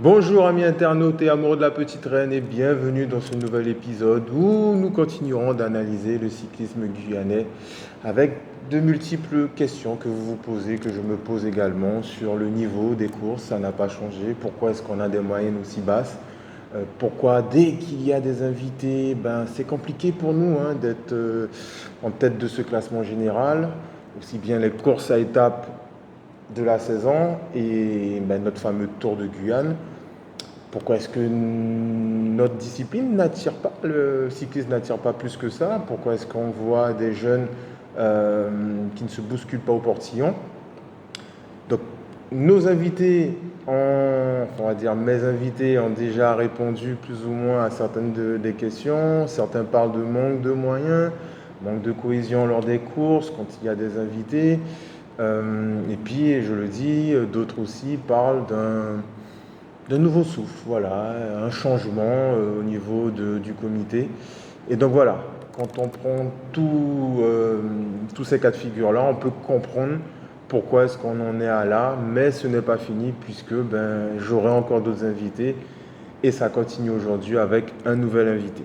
Bonjour amis internautes et amoureux de la petite reine et bienvenue dans ce nouvel épisode où nous continuerons d'analyser le cyclisme guyanais avec de multiples questions que vous vous posez, que je me pose également sur le niveau des courses, ça n'a pas changé, pourquoi est-ce qu'on a des moyennes aussi basses, pourquoi dès qu'il y a des invités, c'est compliqué pour nous d'être en tête de ce classement général, aussi bien les courses à étapes de la saison et notre fameux Tour de Guyane. Pourquoi est-ce que notre discipline n'attire pas, le cyclisme n'attire pas plus que ça? Pourquoi est-ce qu'on voit des jeunes qui ne se bousculent pas au portillon? Donc, nos invités, on va dire mes invités, ont déjà répondu plus ou moins à certaines des questions. Certains parlent de manque de moyens, manque de cohésion lors des courses quand il y a des invités. Et puis, je le dis, d'autres aussi parlent d'un nouveau souffle, voilà, un changement au niveau du comité. Et donc voilà, quand on prend tous ces cas de figure-là, on peut comprendre pourquoi est-ce qu'on en est à là, mais ce n'est pas fini puisque j'aurai encore d'autres invités et ça continue aujourd'hui avec un nouvel invité.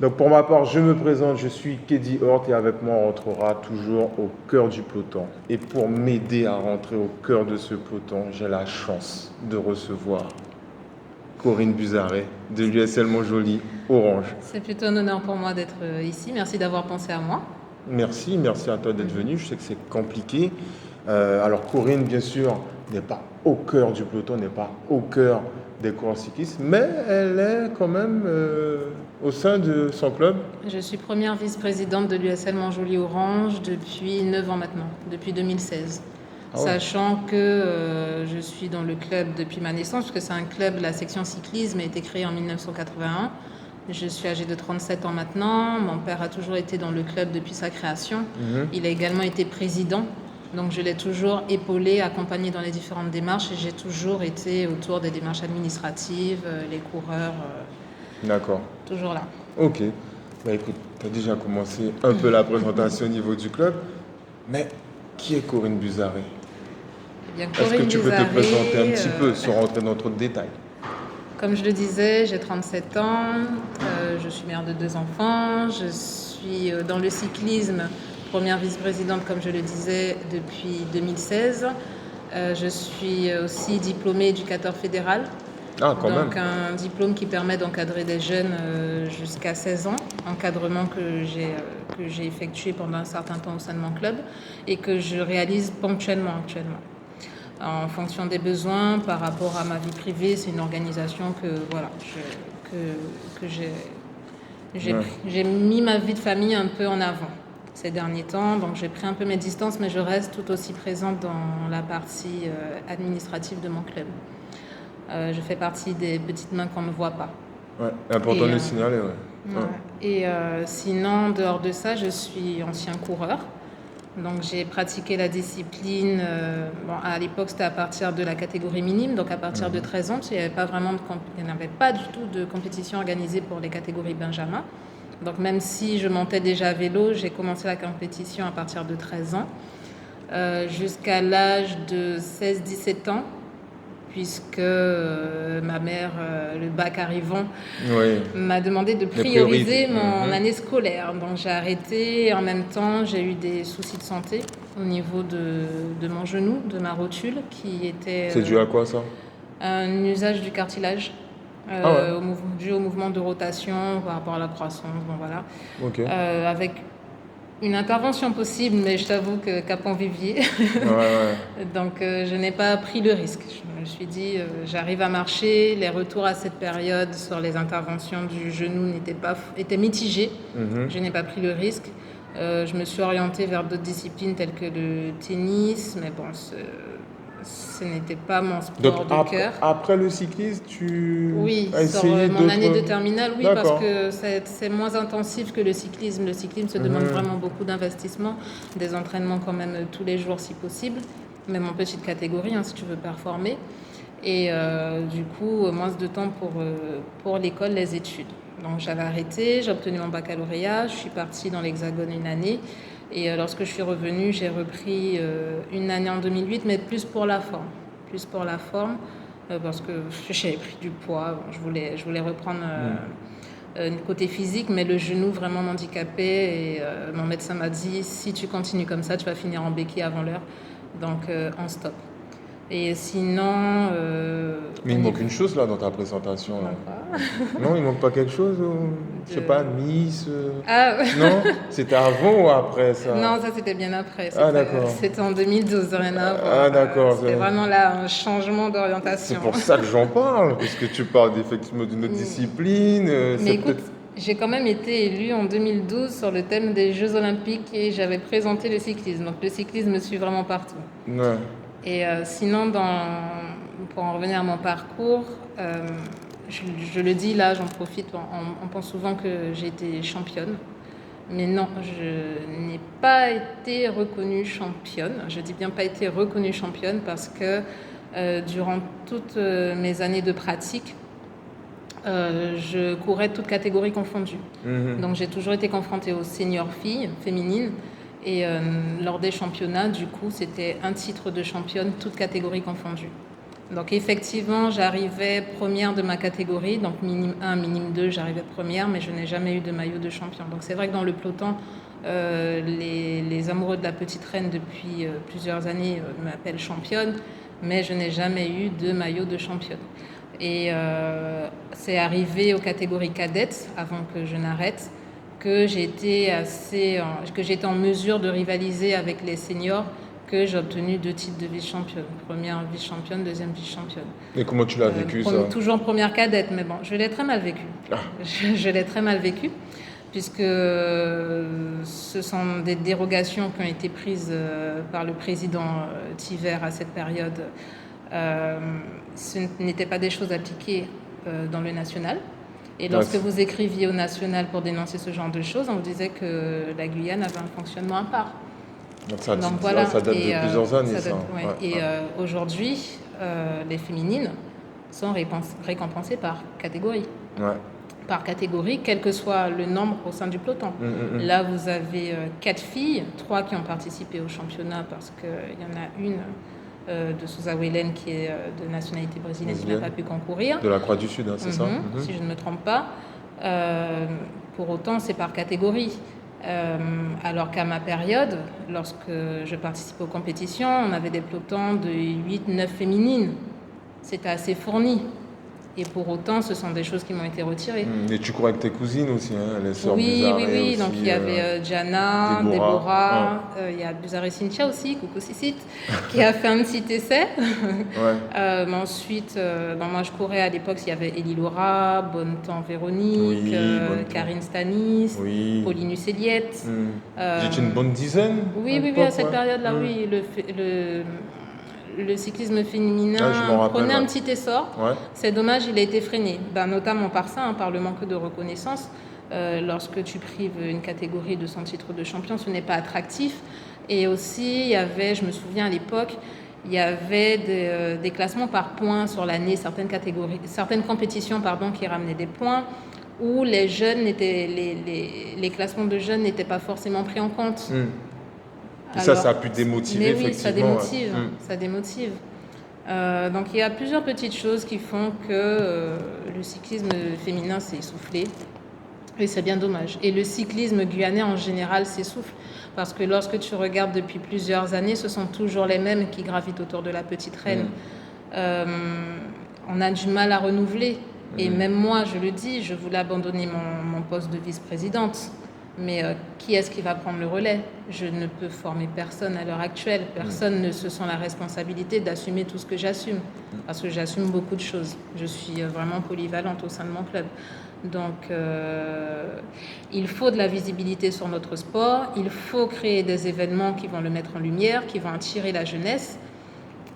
Donc pour ma part, je me présente, je suis Keddy Hort et avec moi on rentrera toujours au cœur du peloton. Et pour m'aider à rentrer au cœur de ce peloton, j'ai la chance de recevoir Corinne Buzaret de l'USL Montjoly Orange. C'est plutôt un honneur pour moi d'être ici. Merci d'avoir pensé à moi. Merci à toi d'être venu. Je sais que c'est compliqué. Alors Corinne, bien sûr, n'est pas au cœur du peloton, n'est pas au cœur des coureurs cyclistes, mais elle est quand même au sein de son club. Je suis première vice-présidente de l'USL Montjoly Orange depuis 9 ans maintenant, depuis 2016. Ah ouais. Sachant que je suis dans le club depuis ma naissance, puisque c'est un club, la section cyclisme a été créée en 1981. Je suis âgée de 37 ans maintenant. Mon père a toujours été dans le club depuis sa création. Il a également été président. Donc je l'ai toujours épaulé, accompagné dans les différentes démarches et j'ai toujours été autour des démarches administratives, les coureurs. D'accord. Toujours là. Ok. Écoute, tu as déjà commencé un peu la présentation au niveau du club. Mais qui est Corinne Buzaret? Est-ce que tu peux te présenter un petit peu sans rentrer dans trop de détails? Comme je le disais, j'ai 37 ans, je suis mère de 2 enfants, je suis dans le cyclisme, première vice-présidente, comme je le disais, depuis 2016. Je suis aussi diplômée éducateur fédéral. Ah, quand donc même. Un diplôme qui permet d'encadrer des jeunes jusqu'à 16 ans, encadrement que j'ai effectué pendant un certain temps au sein de mon club et que je réalise ponctuellement actuellement. En fonction des besoins, par rapport à ma vie privée, c'est une organisation que voilà, j'ai mis ma vie de famille un peu en avant ces derniers temps, donc j'ai pris un peu mes distances, mais je reste tout aussi présente dans la partie administrative de mon club. Je fais partie des petites mains qu'on ne voit pas. Ouais, important de le signaler, ouais. Et sinon, dehors de ça, je suis ancien coureur. Donc j'ai pratiqué la discipline, à l'époque c'était à partir de la catégorie minime, donc à partir de 13 ans, parce qu'il n'y avait pas du tout de compétition organisée pour les catégories Benjamin. Donc même si je montais déjà à vélo, j'ai commencé la compétition à partir de 13 ans, jusqu'à l'âge de 16-17 ans, puisque ma mère, le bac arrivant, m'a demandé de prioriser mon année scolaire. Donc j'ai arrêté et en même temps j'ai eu des soucis de santé au niveau de mon genou, de ma rotule qui était... C'est dû à quoi ça? Un usage du cartilage. Dû au mouvement de rotation par rapport à la croissance, voilà. Okay. Avec une intervention possible, mais je t'avoue que Cap-en-Vivier. Donc je n'ai pas pris le risque. Je me suis dit, j'arrive à marcher. Les retours à cette période sur les interventions du genou étaient mitigés. Je n'ai pas pris le risque. Je me suis orientée vers d'autres disciplines telles que le tennis, mais bon, ce n'était pas mon sport de cœur. Après le cyclisme, Oui, sur mon année de terminale, oui, parce que c'est moins intensif que le cyclisme. Le cyclisme se demande vraiment beaucoup d'investissement, des entraînements quand même tous les jours si possible, même en petite catégorie si tu veux performer. Et du coup, moins de temps pour l'école, les études. Donc j'avais arrêté, j'ai obtenu mon baccalauréat, je suis partie dans l'Hexagone une année. Et lorsque je suis revenue, j'ai repris une année en 2008, mais plus pour la forme. parce que j'avais pris du poids. Bon, je voulais reprendre le côté physique, mais le genou vraiment m'handicapait. Et mon médecin m'a dit, si tu continues comme ça, tu vas finir en béquille avant l'heure. Donc, on stop. Et sinon... Mais il manque une chose là dans ta présentation. Là. Quoi Non, il manque pas quelque chose Je sais pas, Miss Ah Non C'était avant ou après ça Non, ça c'était bien après. Ah d'accord. C'était en 2012, rien à voir. Ah d'accord. C'était vraiment là un changement d'orientation. C'est pour ça que j'en parle, parce que tu parles effectivement d'une autre discipline. Mais écoute, j'ai quand même été élue en 2012 sur le thème des Jeux Olympiques et j'avais présenté le cyclisme. Donc le cyclisme me suit vraiment partout. Ouais. Et sinon, pour en revenir à mon parcours, je le dis là, j'en profite, on pense souvent que j'ai été championne. Mais non, je n'ai pas été reconnue championne. Je dis bien pas été reconnue championne parce que durant toutes mes années de pratique, je courais toutes catégories confondues. Donc j'ai toujours été confrontée aux seniors filles féminines. Et lors des championnats, du coup, c'était un titre de championne, toutes catégories confondues. Donc effectivement, j'arrivais première de ma catégorie, donc minime 1, minime 2, j'arrivais première, mais je n'ai jamais eu de maillot de champion. Donc c'est vrai que dans le peloton, les amoureux de la petite reine depuis plusieurs années m'appellent championne, mais je n'ai jamais eu de maillot de championne. Et c'est arrivé aux catégories cadettes, avant que je n'arrête, que j'étais en mesure de rivaliser avec les seniors, que j'ai obtenu 2 titres de vice-championne. Première vice-championne, deuxième vice-championne. Et comment tu l'as vécu ça Toujours première cadette, mais bon, je l'ai très mal vécu. Je l'ai très mal vécu, puisque ce sont des dérogations qui ont été prises par le président Thiver à cette période. Ce n'étaient pas des choses appliquées dans le national. Et lorsque vous écriviez au national pour dénoncer ce genre de choses, on vous disait que la Guyane avait un fonctionnement à part. Donc voilà. Ça date de plusieurs années, ça. Et aujourd'hui, les féminines sont récompensées par catégorie. Ouais. Par catégorie, quel que soit le nombre au sein du peloton. Là, vous avez 4 filles, 3 qui ont participé au championnat parce qu'il y en a une de Sousa Wellen qui est de nationalité brésilienne qui n'a pas pu concourir. De la Croix du Sud, hein, c'est ça Si je ne me trompe pas. Pour autant, c'est par catégorie. Alors qu'à ma période, lorsque je participais aux compétitions, on avait des pelotons de 8-9 féminines. C'était assez fourni. Et pour autant, ce sont des choses qui m'ont été retirées. Et tu courais avec tes cousines aussi, hein, les sœurs Buzaré Oui. aussi, Donc il y avait Jana, Déborah, il y a Buzaré Cynthia aussi, coucou Cicite, qui a fait un petit essai. Ensuite, moi je courais à l'époque, il y avait Élie Laura, Bonnetemps Véronique, Karine Stanis, Paulinus Eliette. J'étais une bonne dizaine. Oui, à cette période-là, oui. Le cyclisme féminin prenait un petit essor. C'est dommage, il a été freiné, notamment par ça, par le manque de reconnaissance. Lorsque tu prives une catégorie de son titre de champion, ce n'est pas attractif. Et aussi, il y avait, je me souviens à l'époque, il y avait des classements par points sur l'année, certaines compétitions qui ramenaient des points, où les classements de jeunes n'étaient pas forcément pris en compte. Alors, ça a pu démotiver, effectivement. Ça démotive. Donc il y a plusieurs petites choses qui font que le cyclisme féminin s'est essoufflé. Et c'est bien dommage. Et le cyclisme guyanais en général s'essouffle. Parce que lorsque tu regardes depuis plusieurs années, ce sont toujours les mêmes qui gravitent autour de la petite reine. On a du mal à renouveler. Et même moi, je le dis, je voulais abandonner mon poste de vice-présidente. Mais qui est-ce qui va prendre le relais? Je ne peux former personne à l'heure actuelle. Personne ne se sent la responsabilité d'assumer tout ce que j'assume. Parce que j'assume beaucoup de choses. Je suis vraiment polyvalente au sein de mon club. Donc, il faut de la visibilité sur notre sport. Il faut créer des événements qui vont le mettre en lumière, qui vont attirer la jeunesse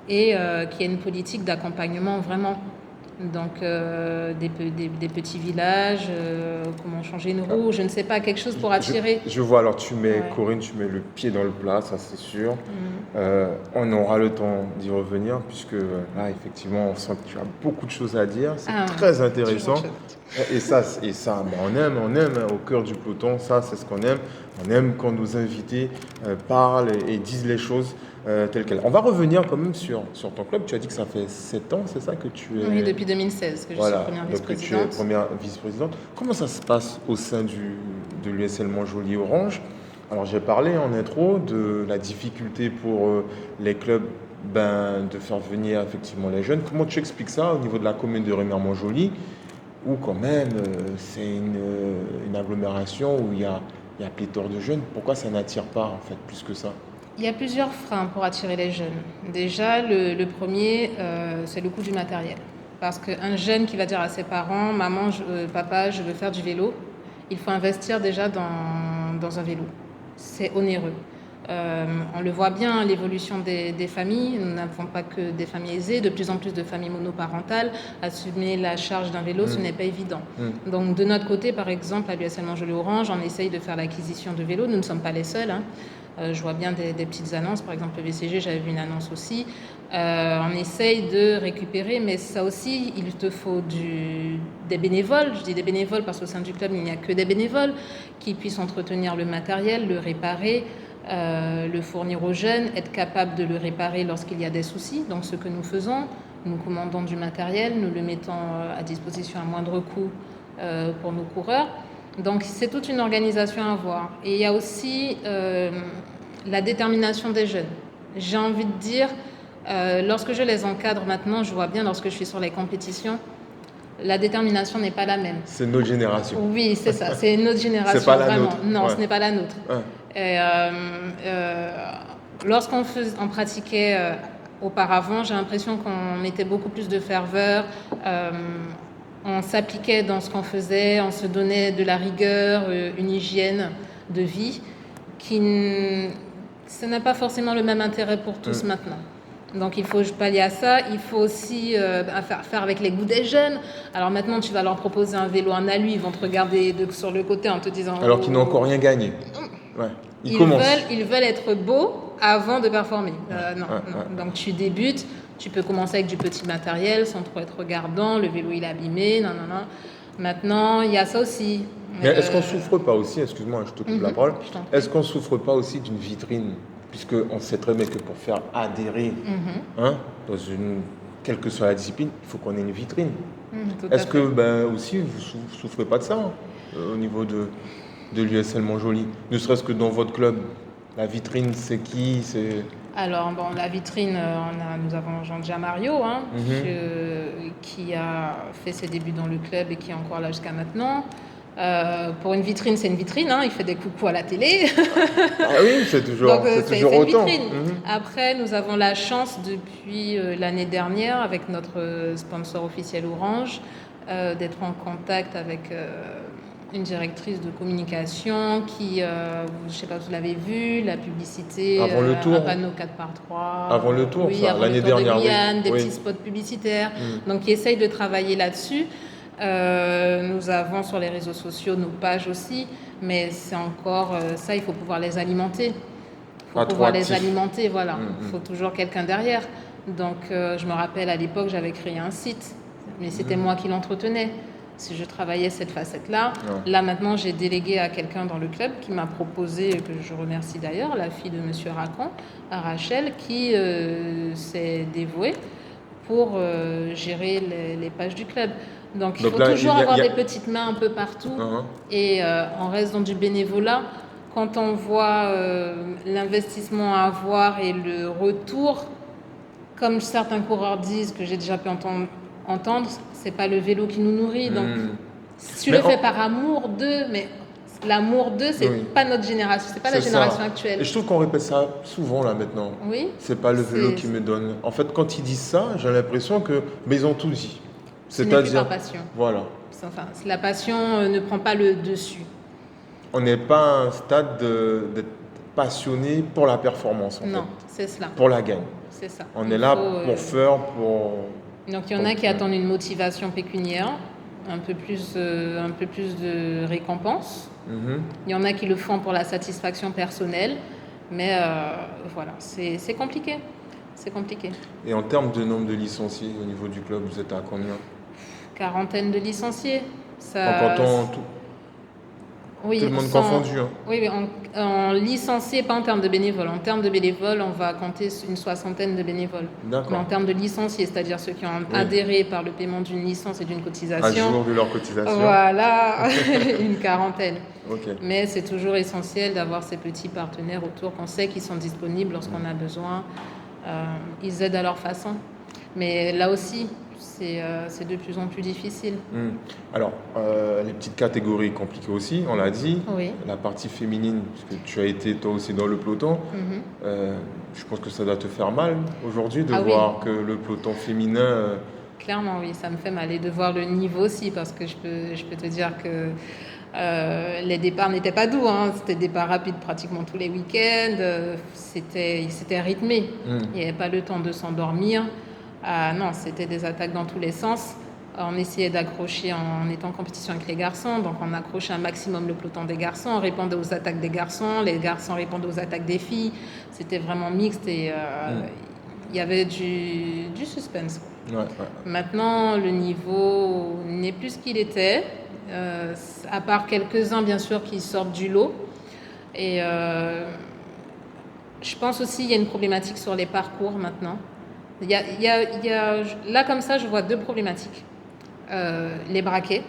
et qui ait une politique d'accompagnement vraiment. Donc des petits villages, comment changer une roue, je ne sais pas, quelque chose pour attirer. Je vois, alors tu mets, Corinne, tu mets le pied dans le plat, ça c'est sûr. On aura le temps d'y revenir puisque là effectivement on sent que tu as beaucoup de choses à dire, c'est très intéressant. Ben, on aime hein, au cœur du peloton, ça c'est ce qu'on aime. On aime quand nos invités parlent et disent les choses telles quelles. On va revenir quand même sur ton club. Tu as dit que ça fait 7 ans, c'est ça que tu Oui, es. depuis 2016 que je suis Voilà, première donc que tu es vice-présidente. première vice-présidente. Comment ça se passe au sein de l'USL Montjoly Orange? Alors j'ai parlé en intro de la difficulté pour les clubs de faire venir effectivement les jeunes. Comment tu expliques ça au niveau de la commune de Remire-Montjoly, où quand même c'est une agglomération où il y a pléthore de jeunes? Pourquoi ça n'attire pas en fait plus que ça? Il y a plusieurs freins pour attirer les jeunes. Déjà, le premier, c'est le coût du matériel. Parce qu'un jeune qui va dire à ses parents, maman, papa, je veux faire du vélo, il faut investir déjà dans un vélo. C'est onéreux. On le voit bien, l'évolution des familles. Nous n'avons pas que des familles aisées, de plus en plus de familles monoparentales. Assumer la charge d'un vélo, ce n'est pas évident. Donc de notre côté, par exemple, à l'USL Montjoly Orange, on essaye de faire l'acquisition de vélos. Nous ne sommes pas les seuls. Hein. Je vois bien des petites annonces, par exemple le VCG, j'avais vu une annonce aussi. On essaye de récupérer, mais ça aussi, il te faut des bénévoles. Je dis des bénévoles parce qu'au sein du club, il n'y a que des bénévoles qui puissent entretenir le matériel, le réparer, le fournir aux jeunes, être capable de le réparer lorsqu'il y a des soucis. Donc ce que nous faisons, nous commandons du matériel, nous le mettons à disposition à moindre coût pour nos coureurs. Donc c'est toute une organisation à avoir. Et il y a aussi la détermination des jeunes. J'ai envie de dire, lorsque je les encadre maintenant, je vois bien lorsque je suis sur les compétitions, la détermination n'est pas la même. C'est notre génération. Oui, c'est ça, c'est notre génération. C'est pas la vraiment. nôtre. Non, Ouais. ce n'est pas la nôtre. Ouais. Et, lorsqu'on pratiquait auparavant, j'ai l'impression qu'on mettait beaucoup plus de ferveur. On s'appliquait dans ce qu'on faisait, on se donnait de la rigueur, une hygiène de vie ça n'a pas forcément le même intérêt pour tous maintenant. Donc il faut pallier à ça. Il faut aussi faire avec les goûts des jeunes. Alors maintenant, tu vas leur proposer un vélo en alu, ils vont te regarder sur le côté en te disant... Alors qu'ils n'ont encore rien gagné. Ouais. Ils veulent être beaux avant de performer. Non. Donc tu débutes, tu peux commencer avec du petit matériel sans trop être regardant. Le vélo il est abîmé, non. Maintenant, il y a ça aussi. Mais est-ce qu'on souffre pas aussi, excuse-moi, je te coupe la parole, je t'en prie. est-ce qu'on souffre pas aussi d'une vitrine? Puisqu'on sait très bien que pour faire adhérer, quelle que soit la discipline, il faut qu'on ait une vitrine. Est-ce que aussi vous souffrez pas de ça au niveau de l'USL Montjoly? Ne serait-ce que dans votre club, la vitrine, c'est qui? Alors, la vitrine, nous avons Jean-Jean Mario, qui a fait ses débuts dans le club et qui est encore là jusqu'à maintenant. Pour une vitrine, c'est une vitrine, il fait des coucous à la télé. Ah oui, c'est toujours, Donc, c'est toujours une autant. vitrine. Après, nous avons la chance depuis l'année dernière, avec notre sponsor officiel Orange, d'être en contact avec une directrice de communication qui, je ne sais pas si vous l'avez vu, la publicité, Avant le tour. un panneau 4x3. Avant le tour, oui, ça, avant l'année le tour dernière. de Guyane, des oui. petits spots publicitaires. Donc, qui essayent de travailler là-dessus. Nous avons sur les réseaux sociaux nos pages aussi, mais c'est encore ça, il faut pouvoir les alimenter. Il faut pouvoir les alimenter, voilà. Il faut toujours quelqu'un derrière. Donc, je me rappelle à l'époque, j'avais créé un site, mais c'était moi qui l'entretenais. Si je travaillais cette facette-là, là maintenant, j'ai délégué à quelqu'un dans le club qui m'a proposé, que je remercie d'ailleurs, la fille de Monsieur Racan, Rachel, qui s'est dévouée pour gérer les pages du club. Donc il faut toujours avoir des petites mains un peu partout et on reste dans du bénévolat. Quand on voit l'investissement à avoir et le retour, comme certains coureurs disent, que j'ai déjà pu entendre, c'est pas le vélo qui nous nourrit. Donc tu le fais par amour d'eux, mais l'amour d'eux, c'est pas notre génération, c'est pas la génération actuelle. Et je trouve qu'on répète ça souvent là maintenant. Oui. C'est pas le vélo qui me donne. En fait, quand ils disent ça, j'ai l'impression que, mais ils ont tout dit. C'est-à-dire, plus par passion. Voilà. Enfin, la passion ne prend pas le dessus. On n'est pas à un stade d'être passionné pour la performance. Non, c'est cela. Pour la gagne. C'est ça. On est là pour faire, pour. Donc il y en a qui attendent une motivation pécuniaire, un peu plus de récompense. Il y en a qui le font pour la satisfaction personnelle, mais voilà, c'est compliqué. C'est compliqué. Et en termes de nombre de licenciés au niveau du club, vous êtes à combien? 40 de licenciés. Ça, En canton, tout oui, le monde sans- confondu. Hein. oui, oui, en licencié, pas en termes de bénévoles. En termes de bénévoles, on va compter une 60aine de bénévoles. D'accord. Mais en termes de licenciés, c'est-à-dire ceux qui ont Oui. adhéré par le paiement d'une licence et d'une À cotisation, jour de leur cotisation. voilà, une 40aine. Ok. Mais c'est toujours essentiel d'avoir ces petits partenaires autour qu'on sait qu'ils sont disponibles lorsqu'on a besoin. Ils aident à leur façon. Mais là aussi, c'est de plus en plus difficile. Alors, les petites catégories compliquées aussi, on l'a dit. Oui. La partie féminine, puisque tu as été toi aussi dans le peloton, Mhm. je pense que ça doit te faire mal aujourd'hui de Ah oui. voir que le peloton féminin. Clairement, oui, ça me fait mal. Et de voir le niveau aussi, parce que je peux te dire que les départs n'étaient pas doux. Hein. C'était des départs rapides pratiquement tous les week-ends. C'était rythmé. Il n'y avait pas le temps de s'endormir. Non, c'était des attaques dans tous les sens. On essayait d'accrocher en étant en compétition avec les garçons. Donc, on accrochait un maximum le peloton des garçons. On répondait aux attaques des garçons. Les garçons répondaient aux attaques des filles. C'était vraiment mixte et il y avait du suspense. Ouais. Maintenant, le niveau n'est plus ce qu'il était, à part quelques-uns, bien sûr, qui sortent du lot. Et je pense aussi qu'il y a une problématique sur les parcours maintenant. Là, comme ça, je vois deux problématiques. Les braquets,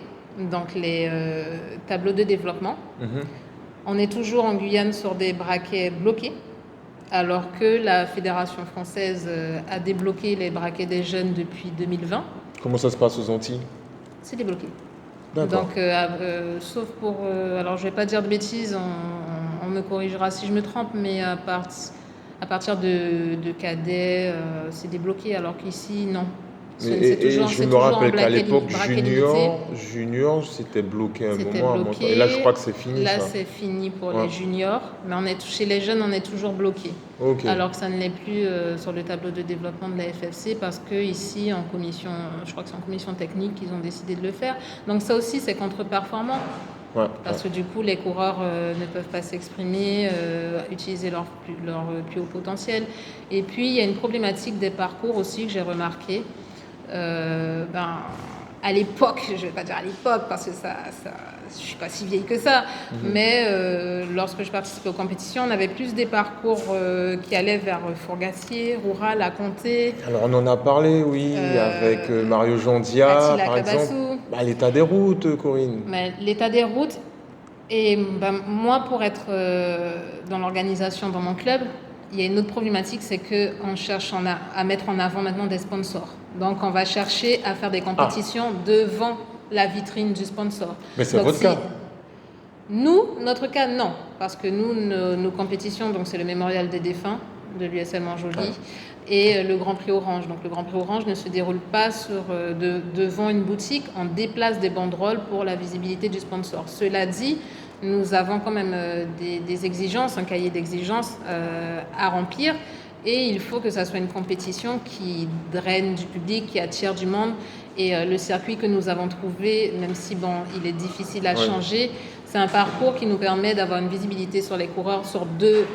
donc les tableaux de développement. On est toujours en Guyane sur des braquets bloqués, alors que la Fédération française a débloqué les braquets des jeunes depuis 2020. Comment ça se passe aux Antilles? C'est débloqué. D'accord. Donc, sauf pour... alors, je ne vais pas dire de bêtises, on me corrigera si je me trompe, mais à partir de cadets, c'est débloqué, alors qu'ici, non. Et je me rappelle qu'à l'époque, braquet limité. junior, c'était bloqué un C'était moment. bloqué. Et là, je crois que c'est fini. Là, ça. c'est fini pour Ouais. les juniors, mais chez les jeunes, on est toujours bloqué. Ok. Alors que ça ne l'est plus sur le tableau de développement de la FFC, parce que ici, en commission, je crois que c'est en commission technique qu'ils ont décidé de le faire. Donc ça aussi, c'est contre-performant. Ouais, Parce que du coup, les coureurs ne peuvent pas s'exprimer, utiliser leur plus haut potentiel. Et puis, il y a une problématique des parcours aussi que j'ai remarqué. À l'époque, je ne vais pas dire à l'époque parce que je ne suis pas si vieille que ça, mais lorsque je participais aux compétitions, on avait plus des parcours qui allaient vers Fourgassier, Roural, à Comté. Alors on en a parlé, oui, avec Mario Jondia, Attila par Cabassou. exemple. L'état des routes, Corinne. Mais l'état des routes, et moi, pour être dans l'organisation dans mon club, il y a une autre problématique, c'est qu'on cherche à mettre en avant maintenant des sponsors. Donc, on va chercher à faire des compétitions devant la vitrine du sponsor. Mais c'est votre cas. Nous, notre cas, non. Parce que nous, nos compétitions, donc c'est le mémorial des défunts de l'USM Montjoly et le Grand Prix Orange. Donc, le Grand Prix Orange ne se déroule pas devant une boutique. On déplace des banderoles pour la visibilité du sponsor. Cela dit, nous avons quand même des exigences, un cahier d'exigences à remplir. Et il faut que ça soit une compétition qui draine du public, qui attire du monde. Et le circuit que nous avons trouvé, même si il est difficile à changer, c'est un parcours qui nous permet d'avoir une visibilité sur les coureurs sur deux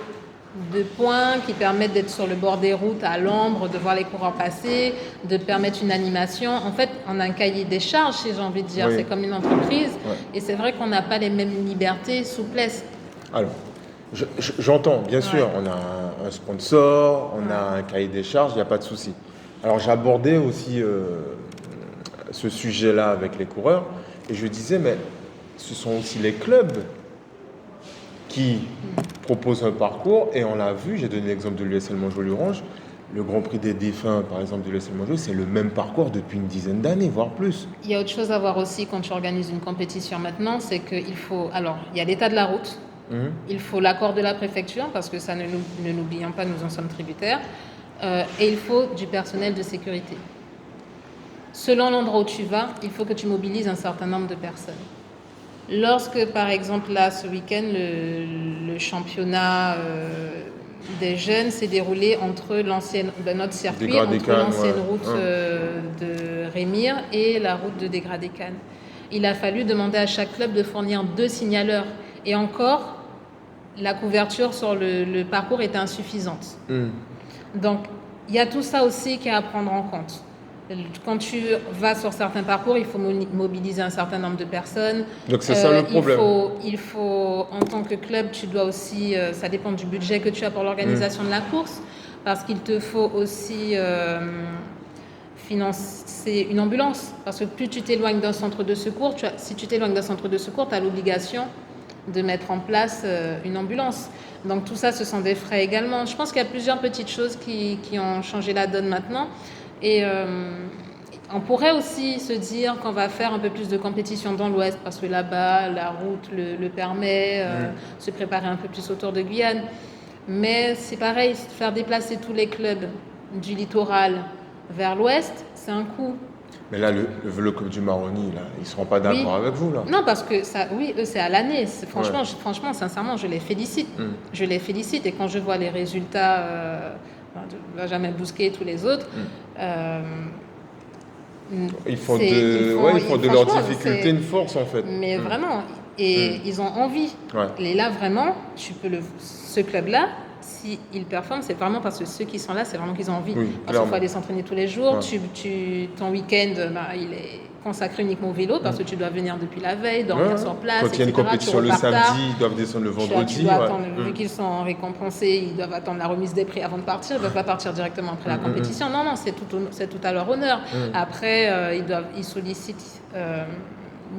points, qui permettent d'être sur le bord des routes à l'ombre, de voir les coureurs passer, de permettre une animation. En fait, on a un cahier des charges, si j'ai envie de dire. C'est comme une entreprise. Et c'est vrai qu'on n'a pas les mêmes libertés, souplesse. Alors, j'entends, bien sûr, on a un sponsor, on a un cahier des charges, il n'y a pas de souci. Alors j'abordais aussi ce sujet-là avec les coureurs et je disais, mais ce sont aussi les clubs qui proposent un parcours et on l'a vu, j'ai donné l'exemple de l'USL Montjoly-Orange, le Grand Prix des défunts, par exemple, de l'USL Montjoly, c'est le même parcours depuis une dizaine d'années, voire plus. Il y a autre chose à voir aussi quand tu organises une compétition maintenant, c'est qu'il faut... Alors, il y a l'état de la route. Il faut l'accord de la préfecture, parce que ça, ne l'oublions pas, nous en sommes tributaires. Et il faut du personnel de sécurité. Selon l'endroit où tu vas, il faut que tu mobilises un certain nombre de personnes. Lorsque, par exemple, là, ce week-end, le championnat des jeunes s'est déroulé entre notre circuit, entre l'ancienne route de Rémire et la route de Dégradé-Cannes. Il a fallu demander à chaque club de fournir 2 signaleurs. Et encore, la couverture sur le parcours était insuffisante. Donc, il y a tout ça aussi qui est à prendre en compte. Quand tu vas sur certains parcours, il faut mobiliser un certain nombre de personnes. Donc c'est ça le problème. Il faut, en tant que club, tu dois aussi, ça dépend du budget que tu as pour l'organisation de la course, parce qu'il te faut aussi financer une ambulance. Parce que plus tu t'éloignes d'un centre de secours, si tu t'éloignes d'un centre de secours, tu as l'obligation de mettre en place une ambulance. Donc tout ça, ce sont des frais également. Je pense qu'il y a plusieurs petites choses qui ont changé la donne maintenant. Et on pourrait aussi se dire qu'on va faire un peu plus de compétition dans l'Ouest parce que là-bas, la route le permet, se préparer un peu plus autour de Guyane. Mais c'est pareil, faire déplacer tous les clubs du littoral vers l'Ouest, c'est un coût. Mais là, le club du Maroni, là, ils ne seront pas d'accord avec vous, là. Non, parce que ça, oui, eux, c'est à l'année. Franchement, sincèrement, je les félicite. Je les félicite. Et quand je vois les résultats de Benjamin Bousquet et tous les autres, ils font de leur difficulté une force, en fait. Mais vraiment, et ils ont envie. Ouais. Et là, vraiment, ce club-là, s'ils performent, c'est vraiment parce que ceux qui sont là, c'est vraiment qu'ils ont envie. Oui, parce qu'il faut aller s'entraîner tous les jours. Ouais. Ton week-end, il est consacré uniquement au vélo parce que tu dois venir depuis la veille, dormir sur place. Quand il y a une compétition le samedi, ils doivent descendre le vendredi. Tu dois attendre, vu qu'ils sont récompensés, ils doivent attendre la remise des prix avant de partir. Ils ne doivent pas partir directement après la compétition. Non, c'est tout à leur honneur. Après, ils sollicitent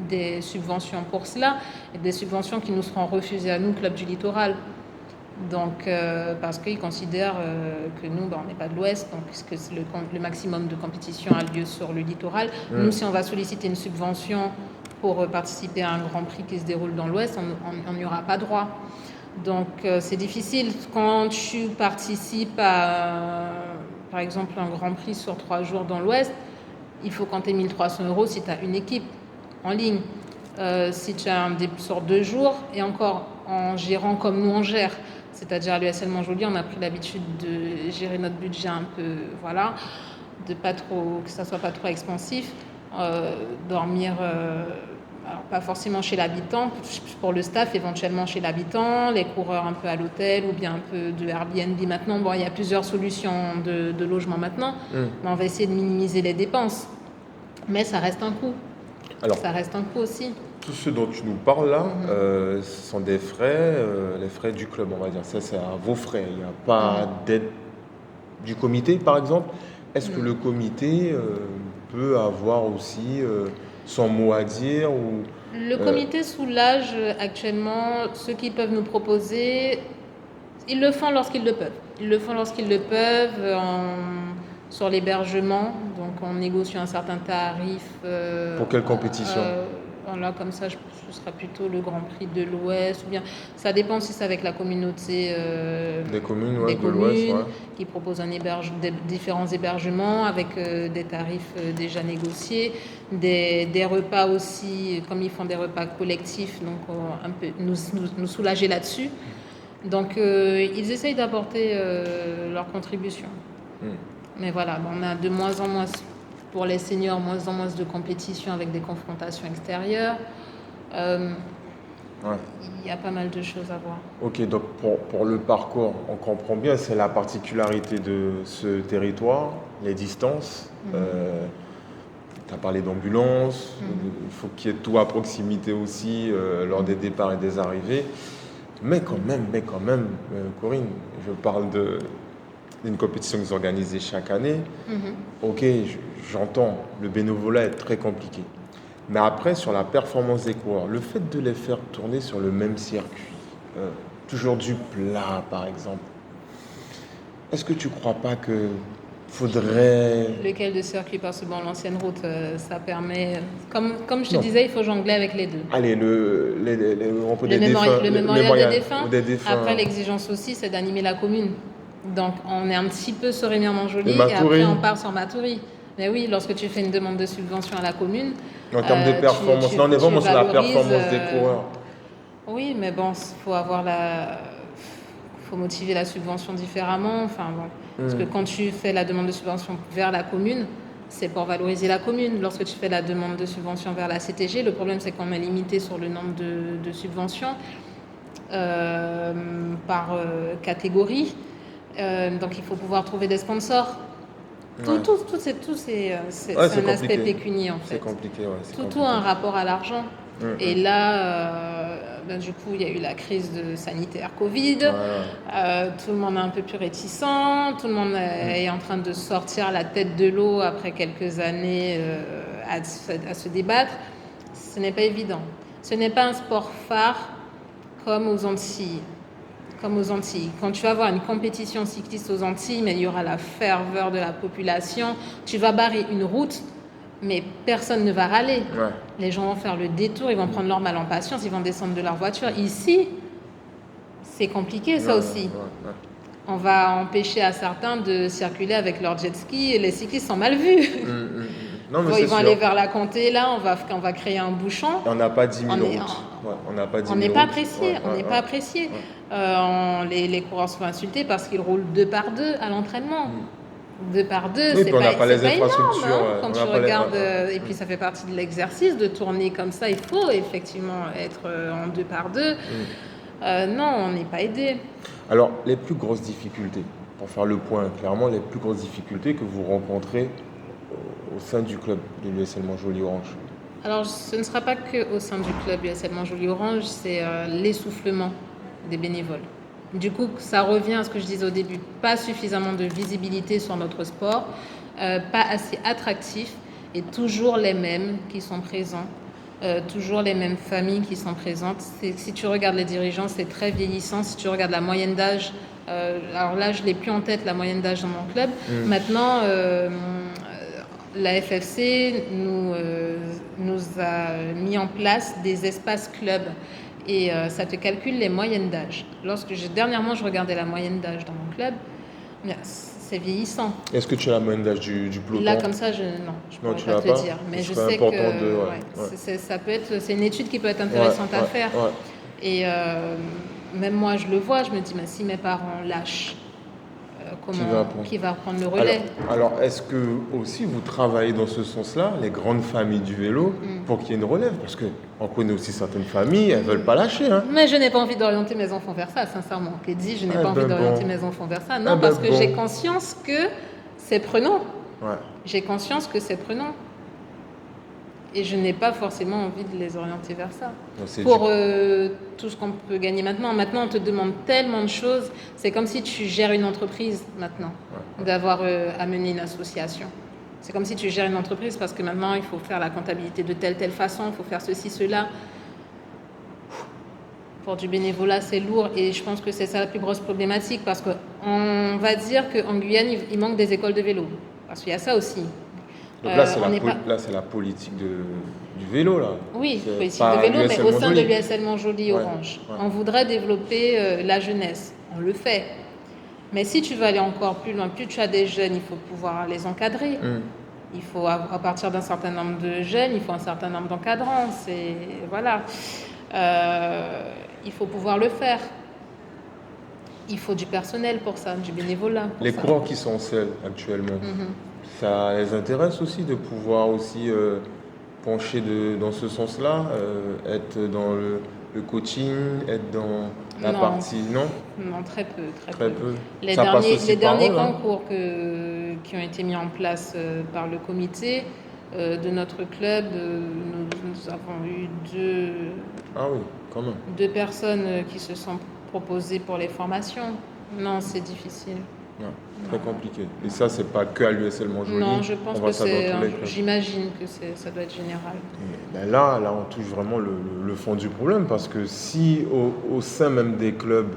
des subventions pour cela, et des subventions qui nous seront refusées à nous, Club du Littoral. Donc, parce qu'ils considèrent que nous, on n'est pas de l'Ouest, donc puisque le maximum de compétition a lieu sur le littoral. Nous, si on va solliciter une subvention pour participer à un Grand Prix qui se déroule dans l'Ouest, on n'y aura pas droit. Donc, c'est difficile. Quand tu participes à, par exemple, un Grand Prix sur 3 jours dans l'Ouest, il faut compter 1 300 € si tu as une équipe en ligne. Si tu as sur 2 jours, et encore en gérant comme nous on gère, c'est-à-dire à l'USL Montjoly, on a pris l'habitude de gérer notre budget un peu, de pas trop, que ça soit pas trop expansif, dormir, alors pas forcément chez l'habitant, pour le staff éventuellement chez l'habitant, les coureurs un peu à l'hôtel ou bien un peu de Airbnb maintenant. Bon, il y a plusieurs solutions de logement maintenant, mais on va essayer de minimiser les dépenses. Mais ça reste un coût. Alors, ça reste un coût aussi. Tout ce dont tu nous parles là, ce sont des frais, les frais du club, on va dire. Ça, c'est à vos frais. Il n'y a pas d'aide du comité, par exemple. Est-ce que le comité peut avoir aussi son mot à dire ou, Le comité soulage actuellement ceux qui peuvent nous proposer. Ils le font lorsqu'ils le peuvent. Ils le font lorsqu'ils le peuvent sur l'hébergement. Donc, on négocie un certain tarif. Pour quelle compétition Là, comme ça, ce sera plutôt le Grand Prix de l'Ouest. Ou bien, ça dépend si c'est avec la communauté des communes de l'Ouest, qui propose différents hébergements avec des tarifs déjà négociés. Des repas aussi, comme ils font des repas collectifs, donc un peu nous soulager là-dessus. Donc, ils essayent d'apporter leur contribution. Mais voilà, on a de moins en moins, pour les seniors, moins en moins de compétition avec des confrontations extérieures. Il y a pas mal de choses à voir. Ok, donc pour le parcours, on comprend bien, c'est la particularité de ce territoire, les distances. Tu as parlé d'ambulance, il faut qu'il y ait tout à proximité aussi lors des départs et des arrivées. Mais quand même, Corinne, je parle d'une compétition que vous organisez chaque année. Ok, j'entends, le bénévolat est très compliqué. Mais après, sur la performance des coureurs, le fait de les faire tourner sur le même circuit, toujours du plat par exemple, est-ce que tu ne crois pas que faudrait... Lequel de circuit? Parce que l'ancienne route, ça permet... Comme je te disais, il faut jongler avec les deux. Allez, on peut le mémorial des défunts. Après, l'exigence aussi, c'est d'animer la commune. Donc, on est un petit peu sur Rémière-Montjoly et après, on part sur Matoury. Mais oui, lorsque tu fais une demande de subvention à la commune... En termes de performance, on est vraiment sur la performance des coureurs. Oui, mais bon, faut motiver la subvention différemment. Enfin, bon. Parce que quand tu fais la demande de subvention vers la commune, c'est pour valoriser la commune. Lorsque tu fais la demande de subvention vers la CTG, le problème, c'est qu'on est limité sur le nombre de subventions par catégorie. Donc, il faut pouvoir trouver des sponsors. Ouais. C'est Ouais, c'est un aspect compliqué. pécunier en C'est fait. compliqué, ouais, c'est Tout compliqué. a un rapport à l'argent. Et Mm. là, du coup, il y a eu la crise sanitaire Covid. Voilà. Tout le monde est un peu plus réticent. Tout le monde est en train de sortir la tête de l'eau après quelques années à se débattre. Ce n'est pas évident. Ce n'est pas un sport phare comme aux Antilles. Comme aux Antilles. Quand tu vas voir une compétition cycliste aux Antilles, mais il y aura la ferveur de la population. Tu vas barrer une route, mais personne ne va râler. Ouais. Les gens vont faire le détour, ils vont prendre leur mal en patience, ils vont descendre de leur voiture. Ici, c'est compliqué ça aussi. Ouais. On va empêcher à certains de circuler avec leur jet ski et les cyclistes sont mal vus. Non, mais Ils vont aller vers la Comté, là, on va créer un bouchon. Et on n'a pas 10 000 On est- routes. Ouais, on n'a pas 10 On 000 n'est pas routes. apprécié, Ouais, on n'est pas apprécié. Les coureurs sont insultés parce qu'ils roulent 2 par 2 à l'entraînement. 2 par 2, Oui, c'est puis on n'a pas, pas c'est les pas énorme infrastructures, hein, ouais. quand On tu n'a pas les- regardes. Et puis ça fait partie de l'exercice de tourner comme ça. Il faut effectivement être en 2 par 2. Non, on n'est pas aidé. Alors, les plus grosses difficultés, pour faire le point, clairement, les plus grosses difficultés que vous rencontrez au sein du club de l'USL Montjoly Orange. Alors, ce ne sera pas qu'au sein du club USL Montjoly Orange, c'est l'essoufflement des bénévoles. Du coup, ça revient à ce que je disais au début, pas suffisamment de visibilité sur notre sport, pas assez attractif et toujours les mêmes qui sont présents, toujours les mêmes familles qui sont présentes. Si tu regardes les dirigeants, c'est très vieillissant. Si tu regardes la moyenne d'âge, alors là, je ne l'ai plus en tête, la moyenne d'âge dans mon club. Maintenant, la FFC nous a mis en place des espaces clubs et ça te calcule les moyennes d'âge. Dernièrement, je regardais la moyenne d'âge dans mon club, c'est vieillissant. Est-ce que tu as la moyenne d'âge du peloton? Là, comme ça, je ne pourrais pas te dire. Mais je sais que c'est une étude qui peut être intéressante à faire. Et même moi, je le vois, je me dis, mais si mes parents lâchent, qui va prendre le relais? Alors, est-ce que aussi vous travaillez dans ce sens-là, les grandes familles du vélo, pour qu'il y ait une relève? Parce qu'on connaît aussi certaines familles, elles ne veulent pas lâcher. Hein. Mais je n'ai pas envie d'orienter mes enfants vers ça, sincèrement. Je n'ai pas envie d'orienter mes enfants vers ça. Non, parce que j'ai conscience que c'est prenant. Ouais. J'ai conscience que c'est prenant. Et je n'ai pas forcément envie de les orienter vers ça. Pour tout ce qu'on peut gagner maintenant. Maintenant, on te demande tellement de choses. C'est comme si tu gères une entreprise maintenant, d'avoir amené une association. C'est comme si tu gères une entreprise parce que maintenant, il faut faire la comptabilité de telle façon, il faut faire ceci, cela. Pour du bénévolat, c'est lourd. Et je pense que c'est ça la plus grosse problématique parce qu'on va dire qu'en Guyane, il manque des écoles de vélo. Parce qu'il y a ça aussi. Donc là, c'est la politique du vélo, là. Oui, politique de vélo, mais au sein de l'USL Montjoly Orange. On voudrait développer la jeunesse. On le fait. Mais si tu veux aller encore plus loin, plus tu as des jeunes, il faut pouvoir les encadrer. Il faut, à partir d'un certain nombre de jeunes, il faut un certain nombre d'encadrants. Voilà. Il faut pouvoir le faire. Il faut du personnel pour ça, du bénévolat. Les coureurs qui sont seuls actuellement, ça les intéresse aussi de pouvoir aussi pencher dans ce sens-là, être dans le coaching, être dans la partie... Non, très peu. Très peu. Les derniers concours qui ont été mis en place par le comité de notre club, nous avons eu deux personnes qui se sont proposées pour les formations. Non, c'est difficile. Très compliqué. Et ça, c'est pas que à l'USL Montjoly. Non, je pense que j'imagine que ça doit être général. Ben là, on touche vraiment le fond du problème parce que si au sein même des clubs,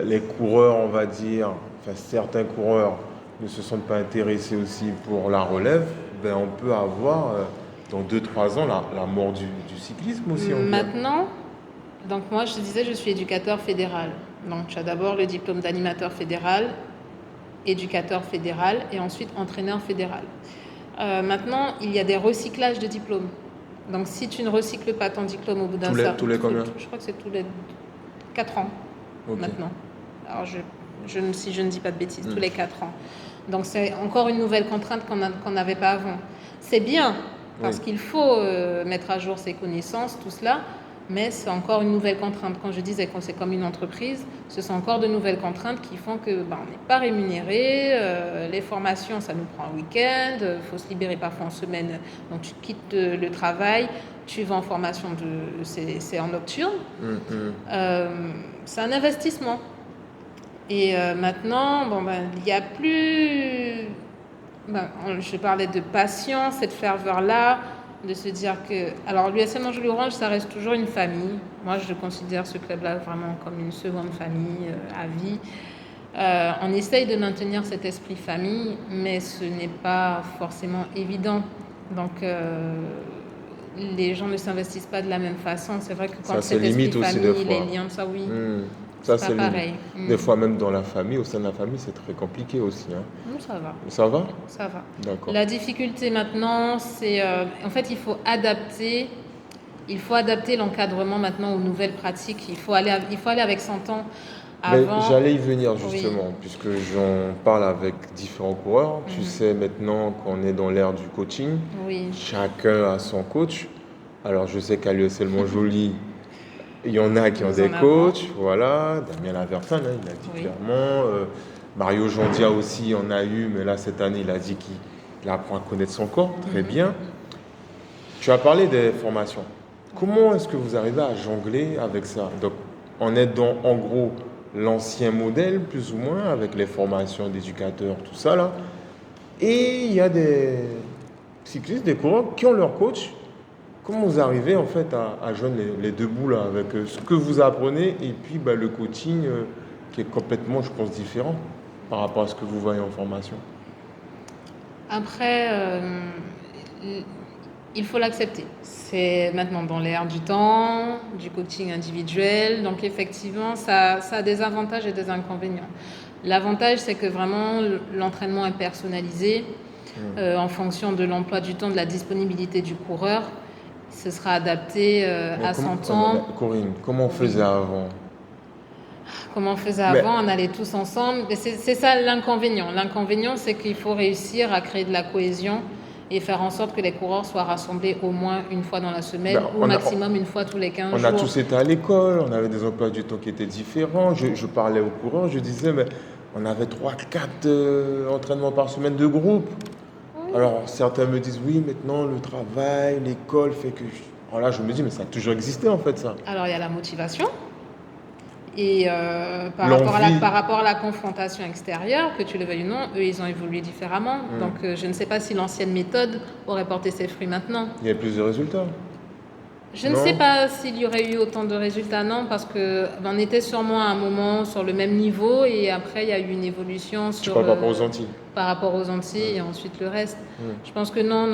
les coureurs, on va dire, certains coureurs ne se sentent pas intéressés aussi pour la relève, ben on peut avoir dans 2-3 ans la mort du cyclisme aussi. Maintenant, donc moi je disais, je suis éducateur fédéral. Donc tu as d'abord le diplôme d'animateur fédéral, éducateur fédéral et ensuite entraîneur fédéral. Maintenant, il y a des recyclages de diplômes. Donc si tu ne recycles pas ton diplôme au bout d'un certain... Tous les combien? Je crois que c'est tous les 4 ans maintenant. Alors si je ne dis pas de bêtises, tous les 4 ans. Donc c'est encore une nouvelle contrainte qu'on n'avait pas avant. C'est bien, parce qu'il faut mettre à jour ses connaissances, tout cela. Mais c'est encore une nouvelle contrainte. Quand je disais que c'est comme une entreprise, ce sont encore de nouvelles contraintes qui font que on n'est pas rémunéré. Les formations, ça nous prend un week-end. Il faut se libérer parfois en semaine. Donc tu quittes le travail, tu vas en formation, c'est en nocturne. C'est un investissement. Et maintenant, il n'y a plus... je parlais de passion, cette ferveur-là, de se dire que... Alors, l'USM Anjou-Orange, ça reste toujours une famille. Moi, je considère ce club-là vraiment comme une seconde famille à vie. On essaye de maintenir cet esprit famille, mais ce n'est pas forcément évident. Donc, les gens ne s'investissent pas de la même façon. C'est vrai que quand cet esprit famille, les liens, ça oui, ça c'est pas pareil. Des fois, même dans la famille, au sein de la famille, c'est très compliqué aussi. Non, ça va. Ça va? Ça va. D'accord. La difficulté maintenant, c'est... en fait, il faut adapter l'encadrement maintenant aux nouvelles pratiques. Il faut aller avec son temps. Avant... J'allais y venir justement, puisque j'en parle avec différents coureurs. Tu sais maintenant qu'on est dans l'ère du coaching. Oui. Chacun a son coach. Alors je sais qu'à l'USL Montjoly, il y en a qui ont des coachs. Voilà, Damien Lavertin, il a dit clairement. Mario Jondia aussi en a eu, mais là cette année il a dit qu'il apprend à connaître son corps. Très bien. Tu as parlé des formations. Comment est-ce que vous arrivez à jongler avec ça? Donc en aidant en gros l'ancien modèle, plus ou moins, avec les formations d'éducateurs, tout ça là. Et il y a des cyclistes, des coureurs qui ont leur coach. Comment vous arrivez en fait à joindre les deux bouts là, avec ce que vous apprenez et puis le coaching qui est complètement, je pense, différent par rapport à ce que vous voyez en formation? Après, il faut l'accepter. C'est maintenant dans l'ère du temps, du coaching individuel. Donc effectivement, ça a des avantages et des inconvénients. L'avantage, c'est que vraiment l'entraînement est personnalisé en fonction de l'emploi du temps, de la disponibilité du coureur. Ce sera adapté à son temps. Corinne, comment on faisait avant? Comment on faisait avant? On allait tous ensemble. C'est ça l'inconvénient. L'inconvénient, c'est qu'il faut réussir à créer de la cohésion et faire en sorte que les coureurs soient rassemblés au moins une fois dans la semaine, au maximum une fois tous les 15 jours. On a tous été à l'école, on avait des emplois du temps qui étaient différents. Je parlais aux coureurs, je disais, mais on avait 3-4 entraînements par semaine de groupe. Oui. Alors certains me disent, oui, maintenant le travail, l'école fait que... Alors là, je me dis, mais ça a toujours existé en fait ça. Alors il y a la motivation. Et par rapport à la confrontation extérieure, que tu le veuilles ou non, eux, ils ont évolué différemment. Donc, je ne sais pas si l'ancienne méthode aurait porté ses fruits maintenant. Il y a plus de résultats. Je ne sais pas s'il y aurait eu autant de résultats, non, parce qu'on était sûrement à un moment sur le même niveau et après, il y a eu une évolution sur... Par rapport aux Antilles. Par rapport aux Antilles et ensuite le reste. Je pense que non,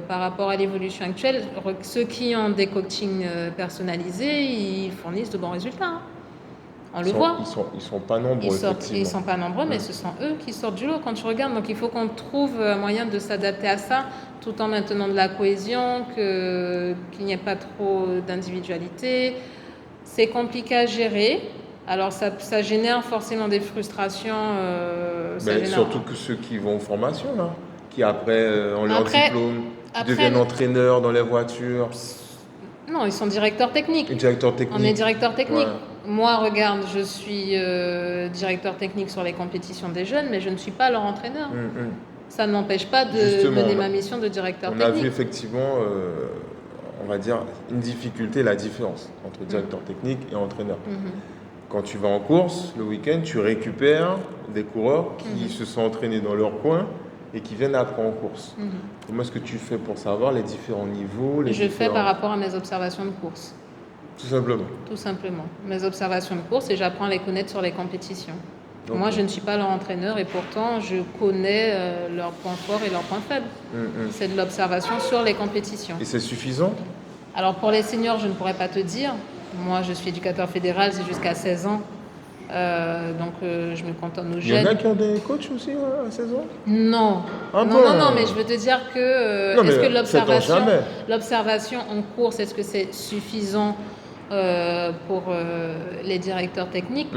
par rapport à l'évolution actuelle, ceux qui ont des coachings personnalisés, ils fournissent de bons résultats. On le voit. Ils sont pas nombreux, effectivement. Ils sont pas nombreux, mais ce sont eux qui sortent du lot quand tu regardes. Donc il faut qu'on trouve un moyen de s'adapter à ça, tout en maintenant de la cohésion, qu'il n'y ait pas trop d'individualité. C'est compliqué à gérer. Alors ça génère forcément des frustrations. Surtout que ceux qui vont en formation, là, qui après ont leur diplôme, deviennent entraîneurs dans les voitures. Non, ils sont directeurs techniques. On est directeur technique. Ouais. Moi, regarde, je suis directeur technique sur les compétitions des jeunes, mais je ne suis pas leur entraîneur. Ça ne m'empêche pas de mener ma mission de directeur technique. On a vu effectivement, on va dire, une difficulté, la différence entre directeur technique et entraîneur. Quand tu vas en course, le week-end, tu récupères des coureurs qui se sont entraînés dans leur coin et qui viennent après en course. Comment est-ce que tu fais pour savoir les différents niveaux fais par rapport à mes observations de course. Tout simplement. Tout simplement. Mes observations de course et j'apprends à les connaître sur les compétitions. Okay. Moi, je ne suis pas leur entraîneur et pourtant, je connais leurs points forts et leurs points faibles. C'est de l'observation sur les compétitions. Et c'est suffisant? Alors, pour les seniors, je ne pourrais pas te dire. Moi, je suis éducateur fédéral, c'est jusqu'à 16 ans. Donc, je me cantonne aux jeunes. Il y en a qui ont des coachs aussi à 16 ans? Non. Non, mais je veux te dire que... est-ce que l'observation en course, est-ce que c'est suffisant pour les directeurs techniques?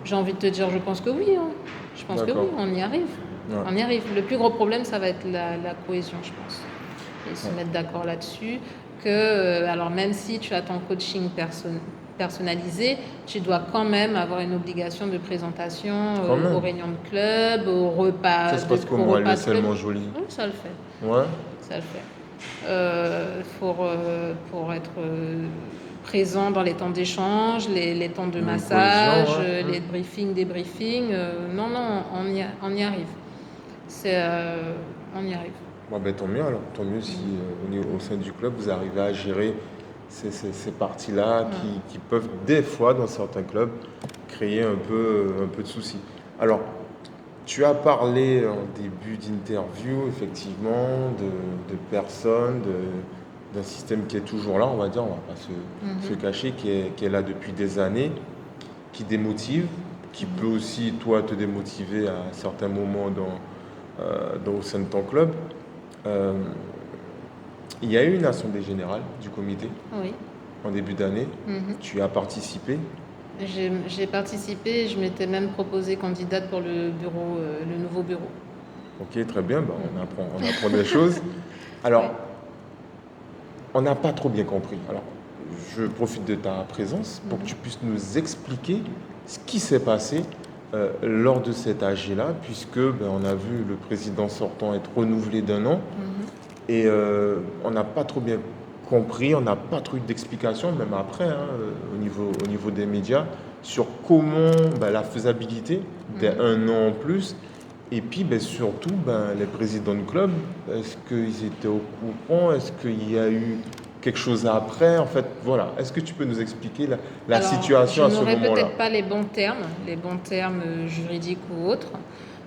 J'ai envie de te dire, je pense que oui. Je pense que oui, on y arrive. Ouais. On y arrive. Le plus gros problème, ça va être la cohésion, je pense. Et se mettre d'accord là-dessus. alors même si tu as ton coaching personnalisé, tu dois quand même avoir une obligation de présentation Quand même. aux réunions de club, aux repas, Ça se passe au comment, repas le de club. seulement joli? Oui, ça le fait. Ouais. Ça le fait. Pour être présent dans les temps d'échange, les temps de Une massage, cohésion, ouais. les briefings, débriefings. Non, non, on y arrive. On y arrive. Bon, ben, tant mieux alors. Tant mieux si au sein du club, vous arrivez à gérer ces parties-là qui peuvent, des fois, dans certains clubs, créer un peu de soucis. Alors, tu as parlé en début d'interview, effectivement, de personnes, d'un système qui est toujours là, on va dire, on va pas se cacher, qui est là depuis des années, qui démotive, qui peut aussi, toi, te démotiver à certains moments au sein de ton club. Euh, il y a eu une assemblée générale du comité Oui. en début d'année. Mhm. Tu as participé. J'ai participé, je m'étais même proposée candidate pour le bureau, le nouveau bureau. Ok, très bien, ben, on apprend des choses. Alors, Ouais. on n'a pas trop bien compris. Alors, je profite de ta présence pour que tu puisses nous expliquer ce qui s'est passé lors de cet AG-là, puisque ben, on a vu le président sortant être renouvelé d'un an et on n'a pas trop bien compris, on n'a pas trop eu d'explication, même après, hein, au niveau des médias, sur comment ben, la faisabilité d'un an en plus. Et puis ben, surtout, ben, les présidents de club, est-ce qu'ils étaient au courant? Est-ce qu'il y a eu quelque chose après? En fait, voilà. Est-ce que tu peux nous expliquer la Alors, situation à je ce n'aurais moment-là? peut-être pas les bons termes juridiques ou autres,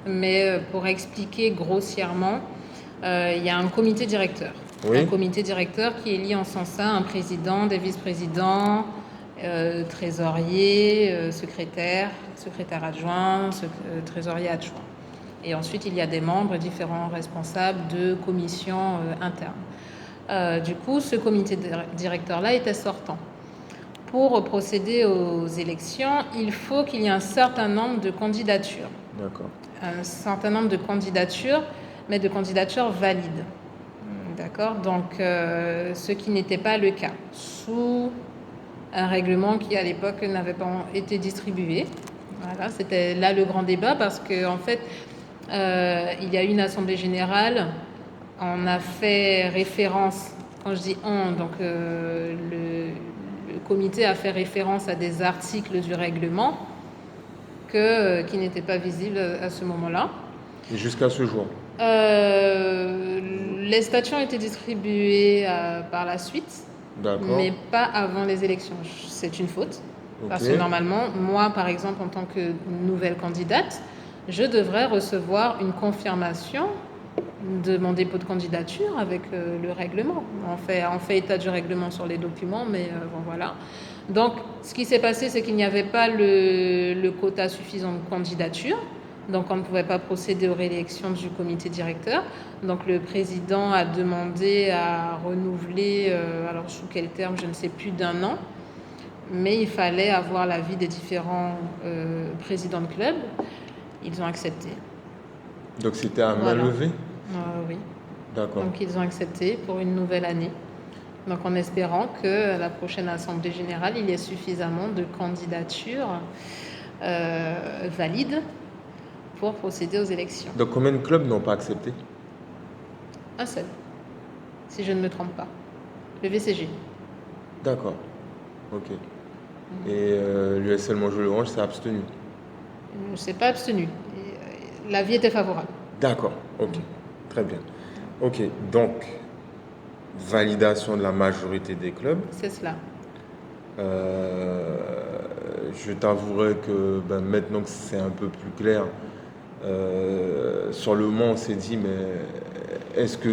mais pour expliquer grossièrement, il y a un comité directeur. Oui. Un comité directeur qui élit en son sein un président, des vice-présidents, trésorier, secrétaire adjoint, trésorier adjoint. Et ensuite, il y a des membres, différents responsables de commissions internes. Du coup, ce comité directeur-là était sortant. Pour procéder aux élections, il faut qu'il y ait un certain nombre de candidatures. D'accord. Un certain nombre de candidatures, mais de candidatures valides. D'accord? Donc, ce qui n'était pas le cas, sous un règlement qui, à l'époque, n'avait pas été distribué. Voilà, c'était là le grand débat parce qu'en fait, il y a eu une assemblée générale. On a fait référence, quand je dis on, donc le comité a fait référence à des articles du règlement qui n'étaient pas visibles à ce moment-là. Et jusqu'à ce jour? Les statuts ont été distribués par la suite, D'accord. mais pas avant les élections. C'est une faute. Ok. Parce que normalement, moi, par exemple, en tant que nouvelle candidate, je devrais recevoir une confirmation de mon dépôt de candidature avec le règlement. On fait état du règlement sur les documents, mais bon, voilà. Donc, ce qui s'est passé, c'est qu'il n'y avait pas le quota suffisant de candidatures. Donc, on ne pouvait pas procéder aux réélections du comité directeur. Donc, le président a demandé à renouveler, alors sous quel terme, je ne sais plus, d'1 an. Mais il fallait avoir l'avis des différents présidents de club. Ils ont accepté. Donc c'était à main Voilà. levée? Oui. D'accord. Donc, ils ont accepté pour une nouvelle année. Donc, en espérant que la prochaine Assemblée générale, il y ait suffisamment de candidatures valides pour procéder aux élections. Donc combien de clubs n'ont pas accepté? Un seul, si je ne me trompe pas. Le VCG. D'accord. Ok. Et l'USL Montjeu-le-Orange s'est abstenu? Je ne sais pas abstenu. L'avis était favorable. D'accord. Ok. Très bien. Ok. Donc, validation de la majorité des clubs. C'est cela. Je t'avouerai que ben, maintenant que c'est un peu plus clair, sur le moment, on s'est dit, mais est-ce que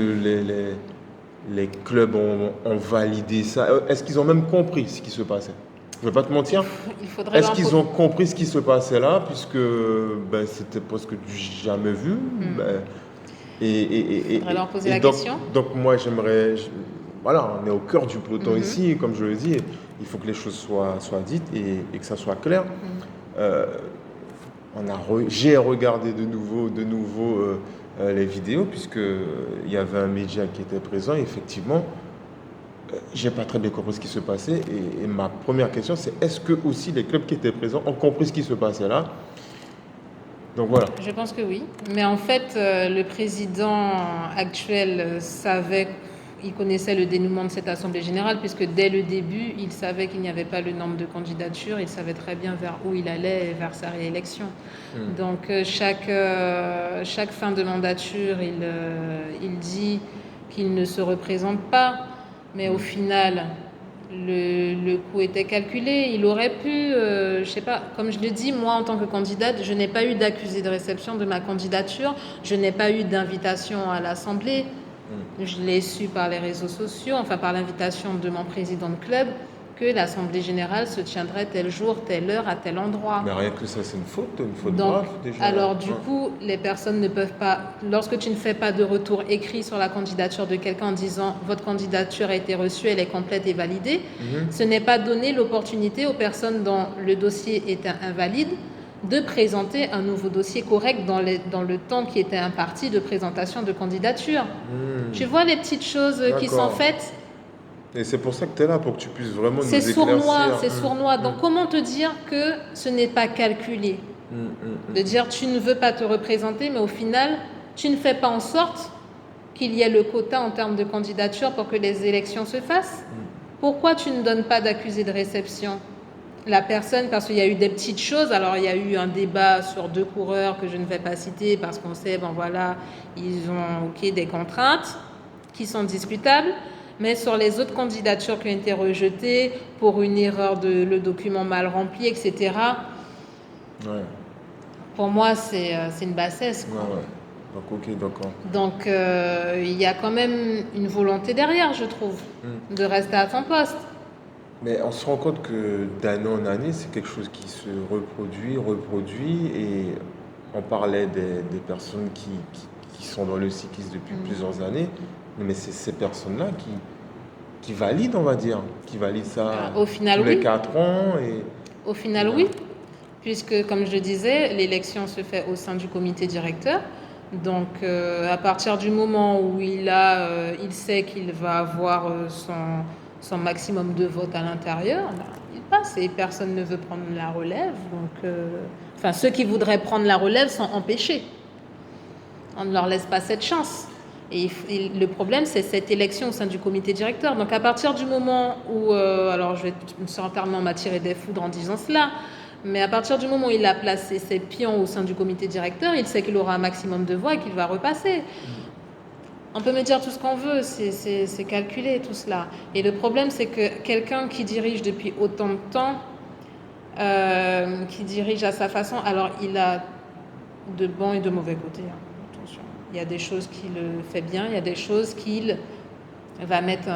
les clubs ont validé ça? Est-ce qu'ils ont même compris ce qui se passait? Je ne vais pas te mentir. Il faudrait Est-ce qu'ils ont compris ce qui se passait là, puisque ben, c'était presque du jamais vu? Ben, Il faudrait leur poser la donc, question. donc moi, voilà, on est au cœur du peloton ici, comme je le dis, il faut que les choses soient dites et que ça soit clair. J'ai regardé de nouveau les vidéos, puisqu'il y avait un média qui était présent, et effectivement, J'ai pas très bien compris ce qui se passait. Et ma première question, c'est est-ce que aussi les clubs qui étaient présents ont compris ce qui se passait là? Donc voilà. Je pense que oui. Mais en fait, le président actuel il connaissait le dénouement de cette Assemblée générale, puisque dès le début, il savait qu'il n'y avait pas le nombre de candidatures, il savait très bien vers où il allait, vers sa réélection. Donc chaque fin de mandature, il dit qu'il ne se représente pas, mais au final, le coût était calculé. Il aurait pu, je sais pas, comme je le dis, moi en tant que candidate, je n'ai pas eu d'accusé de réception de ma candidature, je n'ai pas eu d'invitation à l'Assemblée. Je l'ai su par les réseaux sociaux, enfin par l'invitation de mon président de club, que l'Assemblée générale se tiendrait tel jour, telle heure, à tel endroit. Mais rien que ça, c'est une faute Donc, grave déjà. alors du coup, les personnes ne peuvent pas, lorsque tu ne fais pas de retour écrit sur la candidature de quelqu'un en disant votre candidature a été reçue, elle est complète et validée, ce n'est pas donner l'opportunité aux personnes dont le dossier est invalide de présenter un nouveau dossier correct dans le temps qui était imparti de présentation de candidature. Tu vois les petites choses qui sont faites. Et c'est pour ça que tu es là, pour que tu puisses vraiment nous C'est éclaircir. sournois, c'est sournois. Donc comment te dire que ce n'est pas calculé? De dire tu ne veux pas te représenter, mais au final, tu ne fais pas en sorte qu'il y ait le quota en termes de candidature pour que les élections se fassent. Pourquoi tu ne donnes pas d'accusé de réception? La personne, parce qu'il y a eu des petites choses, alors il y a eu un débat sur 2 coureurs que je ne vais pas citer parce qu'on sait, bon voilà, ils ont des contraintes qui sont discutables, mais sur les autres candidatures qui ont été rejetées pour une erreur de le document mal rempli, etc., pour moi c'est une bassesse, quoi. Donc ok, d'accord. Donc il y a quand même une volonté derrière, je trouve, de rester à ton poste. Mais on se rend compte que d'année en année, c'est quelque chose qui se reproduit. Et on parlait des personnes qui sont dans le cyclisme depuis plusieurs années. Mais c'est ces personnes-là qui valident, on va dire. Qui valident ça au final, tous les oui. 4 ans. Au final, oui. Puisque, comme je le disais, l'élection se fait au sein du comité directeur. Donc, à partir du moment où il sait qu'il va avoir son maximum de votes à l'intérieur, il passe et personne ne veut prendre la relève. Donc, ceux qui voudraient prendre la relève sont empêchés. On ne leur laisse pas cette chance. Et le problème, c'est cette élection au sein du comité directeur. Donc, à partir du moment où, alors je vais certainement m'attirer des foudres en disant cela, mais à partir du moment où il a placé ses pions au sein du comité directeur, il sait qu'il aura un maximum de voix et qu'il va repasser. On peut me dire tout ce qu'on veut, c'est calculé tout cela. Et le problème, c'est que quelqu'un qui dirige depuis autant de temps, qui dirige à sa façon, alors il a de bons et de mauvais côtés. Attention. Il y a des choses qu'il fait bien, il y a des choses qu'il va mettre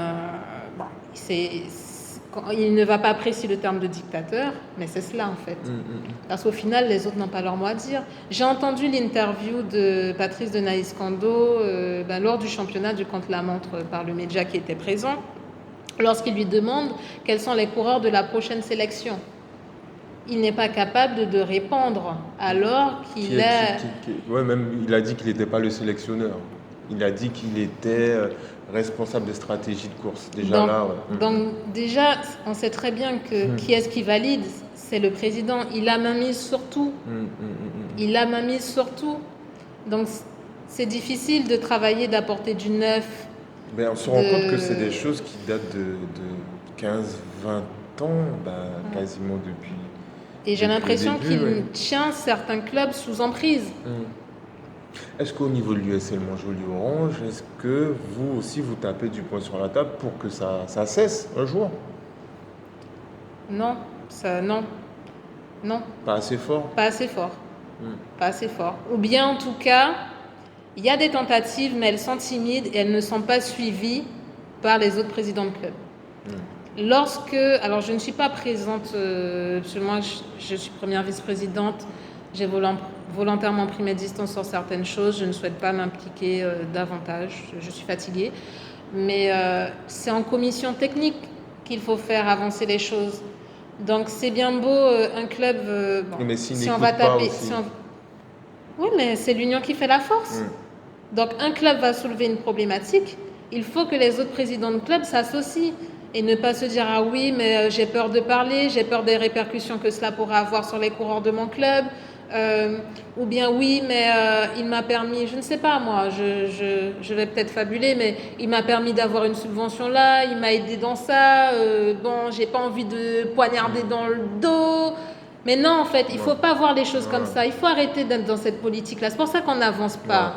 il ne va pas apprécier le terme de dictateur, mais c'est cela en fait. Parce qu'au final, les autres n'ont pas leur mot à dire. J'ai entendu l'interview de Patrice de Naïs-Cando lors du championnat du contre-la-montre par le média qui était présent, lorsqu'il lui demande quels sont les coureurs de la prochaine sélection. Il n'est pas capable de répondre alors qu'il est... même il a dit qu'il n'était pas le sélectionneur. Il a dit qu'il était responsable de stratégie de course. Déjà donc déjà, on sait très bien que qui est-ce qui valide? C'est le président. Il a main mise sur tout. Il a main mise sur tout. Donc c'est difficile de travailler, d'apporter du neuf. Mais on se rend compte que c'est des choses qui datent de 15-20 ans, quasiment depuis. Et j'ai l'impression qu'il tient certains clubs sous emprise. Est-ce qu'au niveau de l'USL Montjoly-Orange, est-ce que vous aussi vous tapez du poing sur la table pour que ça cesse un jour? Non, non. Pas assez fort? Pas assez fort. Pas assez fort. Ou bien en tout cas, il y a des tentatives, mais elles sont timides et elles ne sont pas suivies par les autres présidents de club. Alors je ne suis pas présente, moi je suis première vice-présidente, j'ai volontairement pris mes distances sur certaines choses, je ne souhaite pas m'impliquer davantage, je suis fatiguée, mais c'est en commission technique qu'il faut faire avancer les choses. Donc c'est bien beau un club, mais si on va taper... Oui, mais c'est l'union qui fait la force. Donc un club va soulever une problématique, il faut que les autres présidents de club s'associent et ne pas se dire ah oui mais j'ai peur de parler, j'ai peur des répercussions que cela pourra avoir sur les coureurs de mon club, ou bien oui mais il m'a permis, je ne sais pas moi, je vais peut-être fabuler, mais il m'a permis d'avoir une subvention là, il m'a aidé dans ça, bon j'ai pas envie de poignarder dans le dos. Mais non, en fait, il faut pas voir les choses comme ça. Il faut arrêter d'être dans cette politique-là. C'est pour ça qu'on n'avance pas.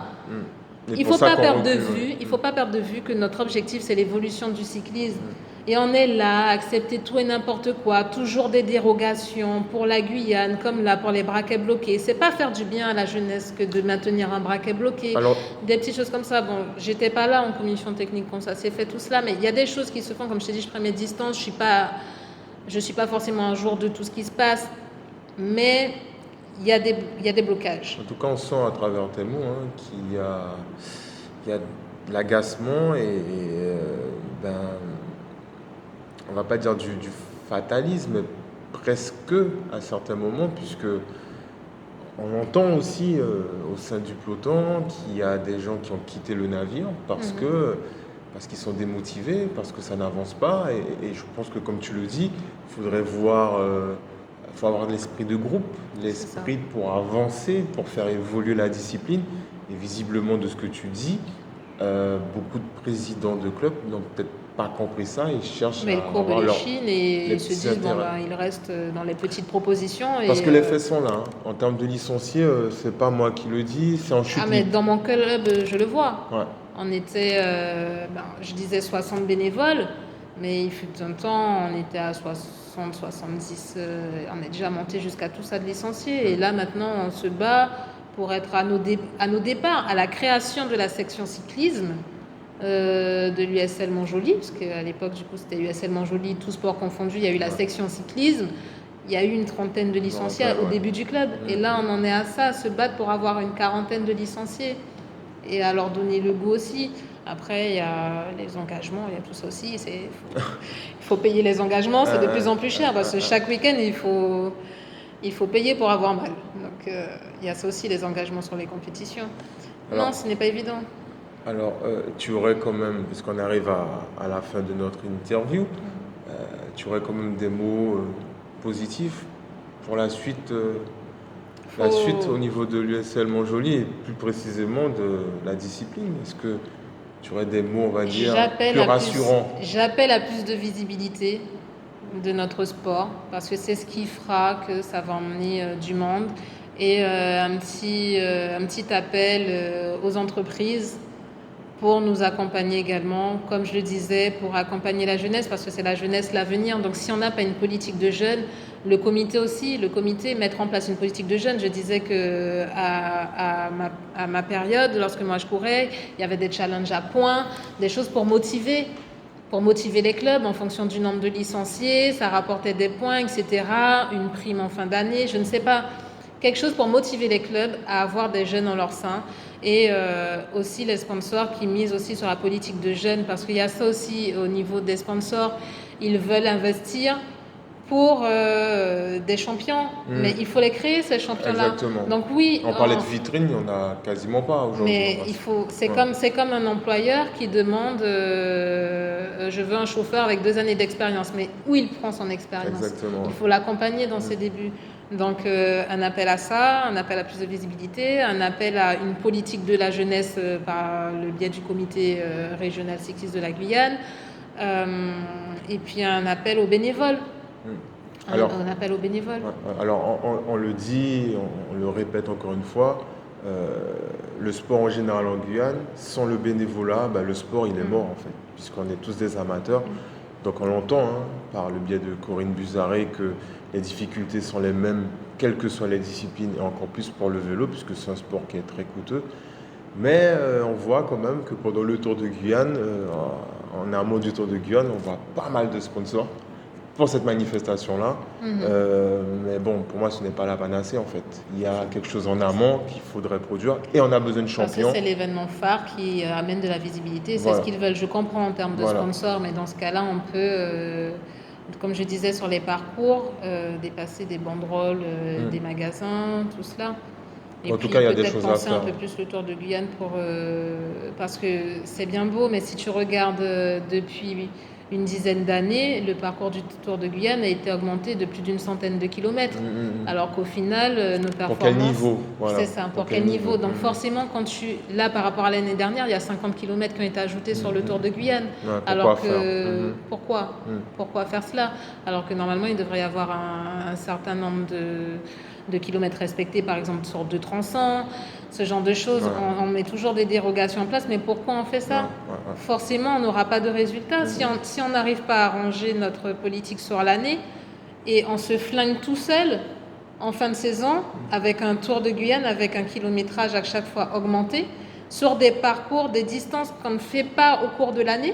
Il faut pas perdre de vue. Il faut pas perdre de vue que notre objectif c'est l'évolution du cyclisme. Et on est là, à accepter tout et n'importe quoi, toujours des dérogations pour la Guyane, comme là pour les braquets bloqués. C'est pas faire du bien à la jeunesse que de maintenir un braquet bloqué. Alors, des petites choses comme ça. Bon, j'étais pas là en commission technique quand ça s'est fait tout cela, mais il y a des choses qui se font. Comme je t'ai dit, je prends mes distances. Je suis pas forcément un jour de tout ce qui se passe, mais il y a des blocages. En tout cas, on sent à travers tes mots qu'il y a de l'agacement et on va pas dire du fatalisme, mais presque à certains moments, puisque on entend aussi au sein du peloton qu'il y a des gens qui ont quitté le navire parce qu'ils sont démotivés, parce que ça n'avance pas. Et je pense que, comme tu le dis, il faudrait faut avoir l'esprit de groupe, l'esprit pour avancer, pour faire évoluer la discipline. Et visiblement, de ce que tu dis, beaucoup de présidents de clubs n'ont peut-être pas compris ça. Ils cherchent à avoir leur Chine et ils se disent ils restent dans les petites propositions. Parce que les faits sont là. En termes de licenciés, c'est pas moi qui le dis, c'est en chute libre. Mais dans mon club, je le vois. Ouais. On était, je disais 60 bénévoles, mais il fut un temps, on était à 60, 70, on est déjà monté jusqu'à tout ça de licenciés. Et là, maintenant, on se bat pour être à nos départs, à la création de la section cyclisme de l'USL Montjoly, parce qu'à l'époque, du coup, c'était USL Montjoly, tout sport confondu, il y a eu la section cyclisme. Il y a eu une trentaine de licenciés au début du club. Et là, on en est à ça, à se battre pour avoir une quarantaine de licenciés et à leur donner le goût aussi. Après, il y a les engagements, il y a tout ça aussi. Il faut payer les engagements, c'est de plus en plus cher parce que chaque week-end, il faut payer pour avoir mal. Donc, il y a ça aussi, les engagements sur les compétitions. Alors, non, ce n'est pas évident. Alors, tu aurais quand même, puisqu'on arrive à la fin de notre interview, tu aurais quand même des mots positifs pour la suite au niveau de l'USL Montjoly et plus précisément de la discipline. Est-ce que tu aurais des mots, on va dire, plus rassurants? J'appelle à plus de visibilité de notre sport parce que c'est ce qui fera que ça va emmener du monde. Et un petit appel aux entreprises pour nous accompagner également, comme je le disais, pour accompagner la jeunesse, parce que c'est la jeunesse l'avenir. Donc si on n'a pas une politique de jeunes, le comité mettre en place une politique de jeunes. Je disais que à ma période, lorsque moi je courais, il y avait des challenges à points, des choses pour motiver les clubs en fonction du nombre de licenciés, ça rapportait des points, etc. Une prime en fin d'année, je ne sais pas. Quelque chose pour motiver les clubs à avoir des jeunes en leur sein. Et aussi les sponsors qui misent aussi sur la politique de jeunes, parce qu'il y a ça aussi au niveau des sponsors, ils veulent investir pour des champions, mais il faut les créer ces champions-là. Exactement. Donc oui, on parlait de vitrine, il n'y en a quasiment pas aujourd'hui. Mais c'est comme un employeur qui demande je veux un chauffeur avec 2 années d'expérience, mais où il prend son expérience? Exactement. Il faut l'accompagner dans ses débuts. Donc un appel à ça, un appel à plus de visibilité, un appel à une politique de la jeunesse par le biais du comité régional cycliste de la Guyane, et puis un appel aux bénévoles. Un appel aux bénévoles. Alors on le dit, on le répète encore une fois, le sport en général en Guyane, sans le bénévolat, le sport il est mort en fait, puisqu'on est tous des amateurs. Donc on l'entend par le biais de Corinne Buzaré que les difficultés sont les mêmes, quelles que soient les disciplines, et encore plus pour le vélo, puisque c'est un sport qui est très coûteux. Mais on voit quand même que pendant le Tour de Guyane, en amont du Tour de Guyane, on voit pas mal de sponsors pour cette manifestation-là. Mais bon, pour moi, ce n'est pas la panacée en fait. Il y a quelque chose en amont qu'il faudrait produire et on a besoin de champions. Parce que c'est l'événement phare qui amène de la visibilité. C'est ce qu'ils veulent. Je comprends en termes de sponsors, mais dans ce cas-là, on peut, comme je disais sur les parcours, dépasser des banderoles, des magasins, tout cela. Et En tout puis cas, il y a des peut-être choses à penser un faire. peu plus le Tour de Guyane parce que c'est bien beau, mais si tu regardes depuis une dizaine d'années, le parcours du Tour de Guyane a été augmenté de plus d'une centaine de kilomètres. Mm. Alors qu'au final, nos Pour quel performances, niveau? Voilà. c'est ça, pour quel niveau. Donc forcément, là, par rapport à l'année dernière, il y a 50 kilomètres qui ont été ajoutés sur le Tour de Guyane. Ouais, pourquoi Alors faire? que, pourquoi? Mm. Pourquoi faire cela? Alors que normalement, il devrait y avoir un certain nombre de kilomètres respectés, par exemple sur 2 tronçons, ce genre de choses. Ouais. On met toujours des dérogations en place, mais pourquoi on fait ça? Ouais. Forcément, on n'aura pas de résultat. Si on n'arrive pas à arranger notre politique sur l'année et on se flingue tout seul en fin de saison avec un Tour de Guyane, avec un kilométrage à chaque fois augmenté, sur des parcours, des distances qu'on ne fait pas au cours de l'année.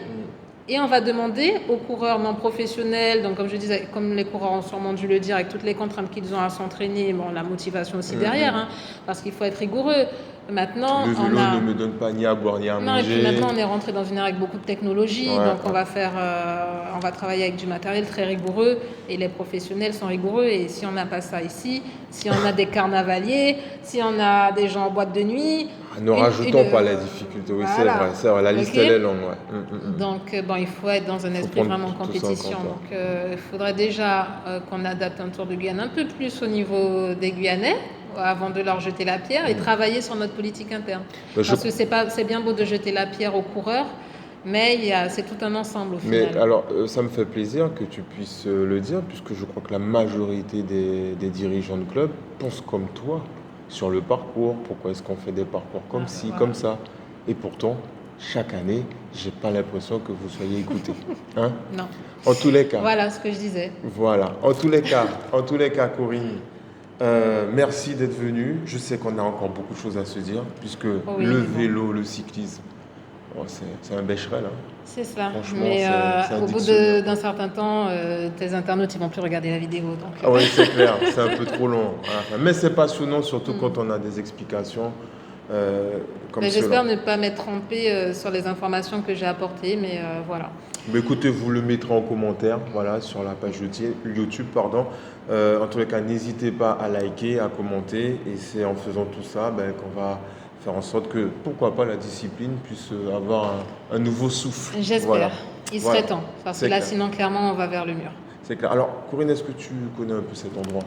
Et on va demander aux coureurs non professionnels, donc comme je disais, comme les coureurs ont sûrement dû le dire, avec toutes les contraintes qu'ils ont à s'entraîner, bon, la motivation aussi derrière, hein, parce qu'il faut être rigoureux. Maintenant, Le vélo ne me donne pas ni à boire ni à non, et puis manger. maintenant, on est rentré dans une ère avec beaucoup de technologie, donc on va travailler avec du matériel très rigoureux, et les professionnels sont rigoureux, et si on n'a pas ça ici, si on a des carnavaliers, si on a des gens en boîte de nuit... Ne rajoutons pas la difficulté, oui, voilà. c'est vrai, la liste elle est longue. Donc, bon, il faut être dans un esprit vraiment de compétition. Donc, il faudrait déjà qu'on adapte un Tour de Guyane un peu plus au niveau des Guyanais, avant de leur jeter la pierre, et travailler sur notre politique interne. Parce que c'est bien beau de jeter la pierre aux coureurs, mais c'est tout un ensemble au final. Mais alors, ça me fait plaisir que tu puisses le dire, puisque je crois que la majorité des dirigeants de club pensent comme toi sur le parcours. Pourquoi est-ce qu'on fait des parcours comme ci, comme ça? Et pourtant, chaque année, j'ai pas l'impression que vous soyez écoutés. Hein? Non. En tous les cas. Voilà ce que je disais. Voilà. En tous les cas, Corinne, merci d'être venue. Je sais qu'on a encore beaucoup de choses à se dire, puisque le vélo, le cyclisme, c'est un bécherel. Hein. C'est cela. Franchement, mais c'est au bout d'un certain temps, tes internautes, ils vont plus regarder la vidéo. Donc, Ah oui, c'est clair, c'est un peu trop long. Mais c'est passionnant, surtout quand on a des explications comme cela. J'espère ne pas m'être trompée sur les informations que j'ai apportées, mais voilà. Mais écoutez, vous le mettrez en commentaire, voilà, sur la page YouTube, pardon. En tous les cas, n'hésitez pas à liker, à commenter, et c'est en faisant tout ça qu'on va faire en sorte que, pourquoi pas, la discipline puisse avoir un nouveau souffle. J'espère. Voilà. Il serait temps, parce que là, sinon, clairement, on va vers le mur. C'est clair. Alors, Corinne, est-ce que tu connais un peu cet endroit?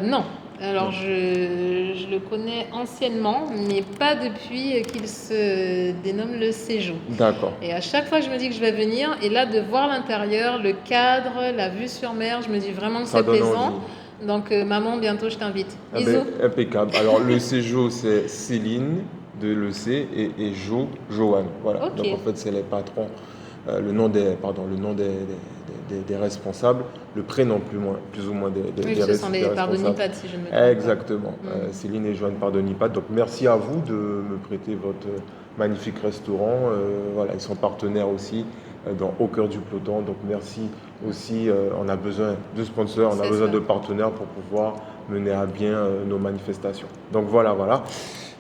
Non. Alors, je le connais anciennement, mais pas depuis qu'il se dénomme le Séjour. D'accord. Et à chaque fois, je me dis que je vais venir, et là, de voir l'intérieur, le cadre, la vue sur mer, je me dis vraiment que c'est plaisant. Envie. Donc, maman, bientôt, je t'invite. Impeccable. Alors, le Séjour, c'est Céline de l'EC et Joanne. Voilà. Okay. Donc, en fait, c'est les patrons. Le nom des responsables, le prénom plus ou moins des responsables. Ce sont les Pardonipad, si je ne me trompe Exactement. Céline et Joanne Pardonipad. Donc, merci à vous de me prêter votre magnifique restaurant. Voilà, ils sont partenaires aussi au cœur du peloton. Donc, merci aussi. On a besoin de sponsors, on a besoin de partenaires pour pouvoir mener à bien nos manifestations. Donc, voilà.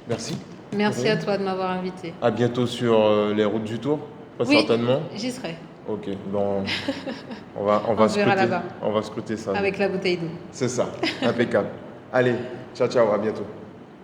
Merci. Merci à toi de m'avoir invité. À bientôt sur les routes du Tour. Oui, certainement. J'y serai. Ok, bon, on va scruter ça. Avec la bouteille d'eau. C'est ça, impeccable. Allez, ciao, à bientôt.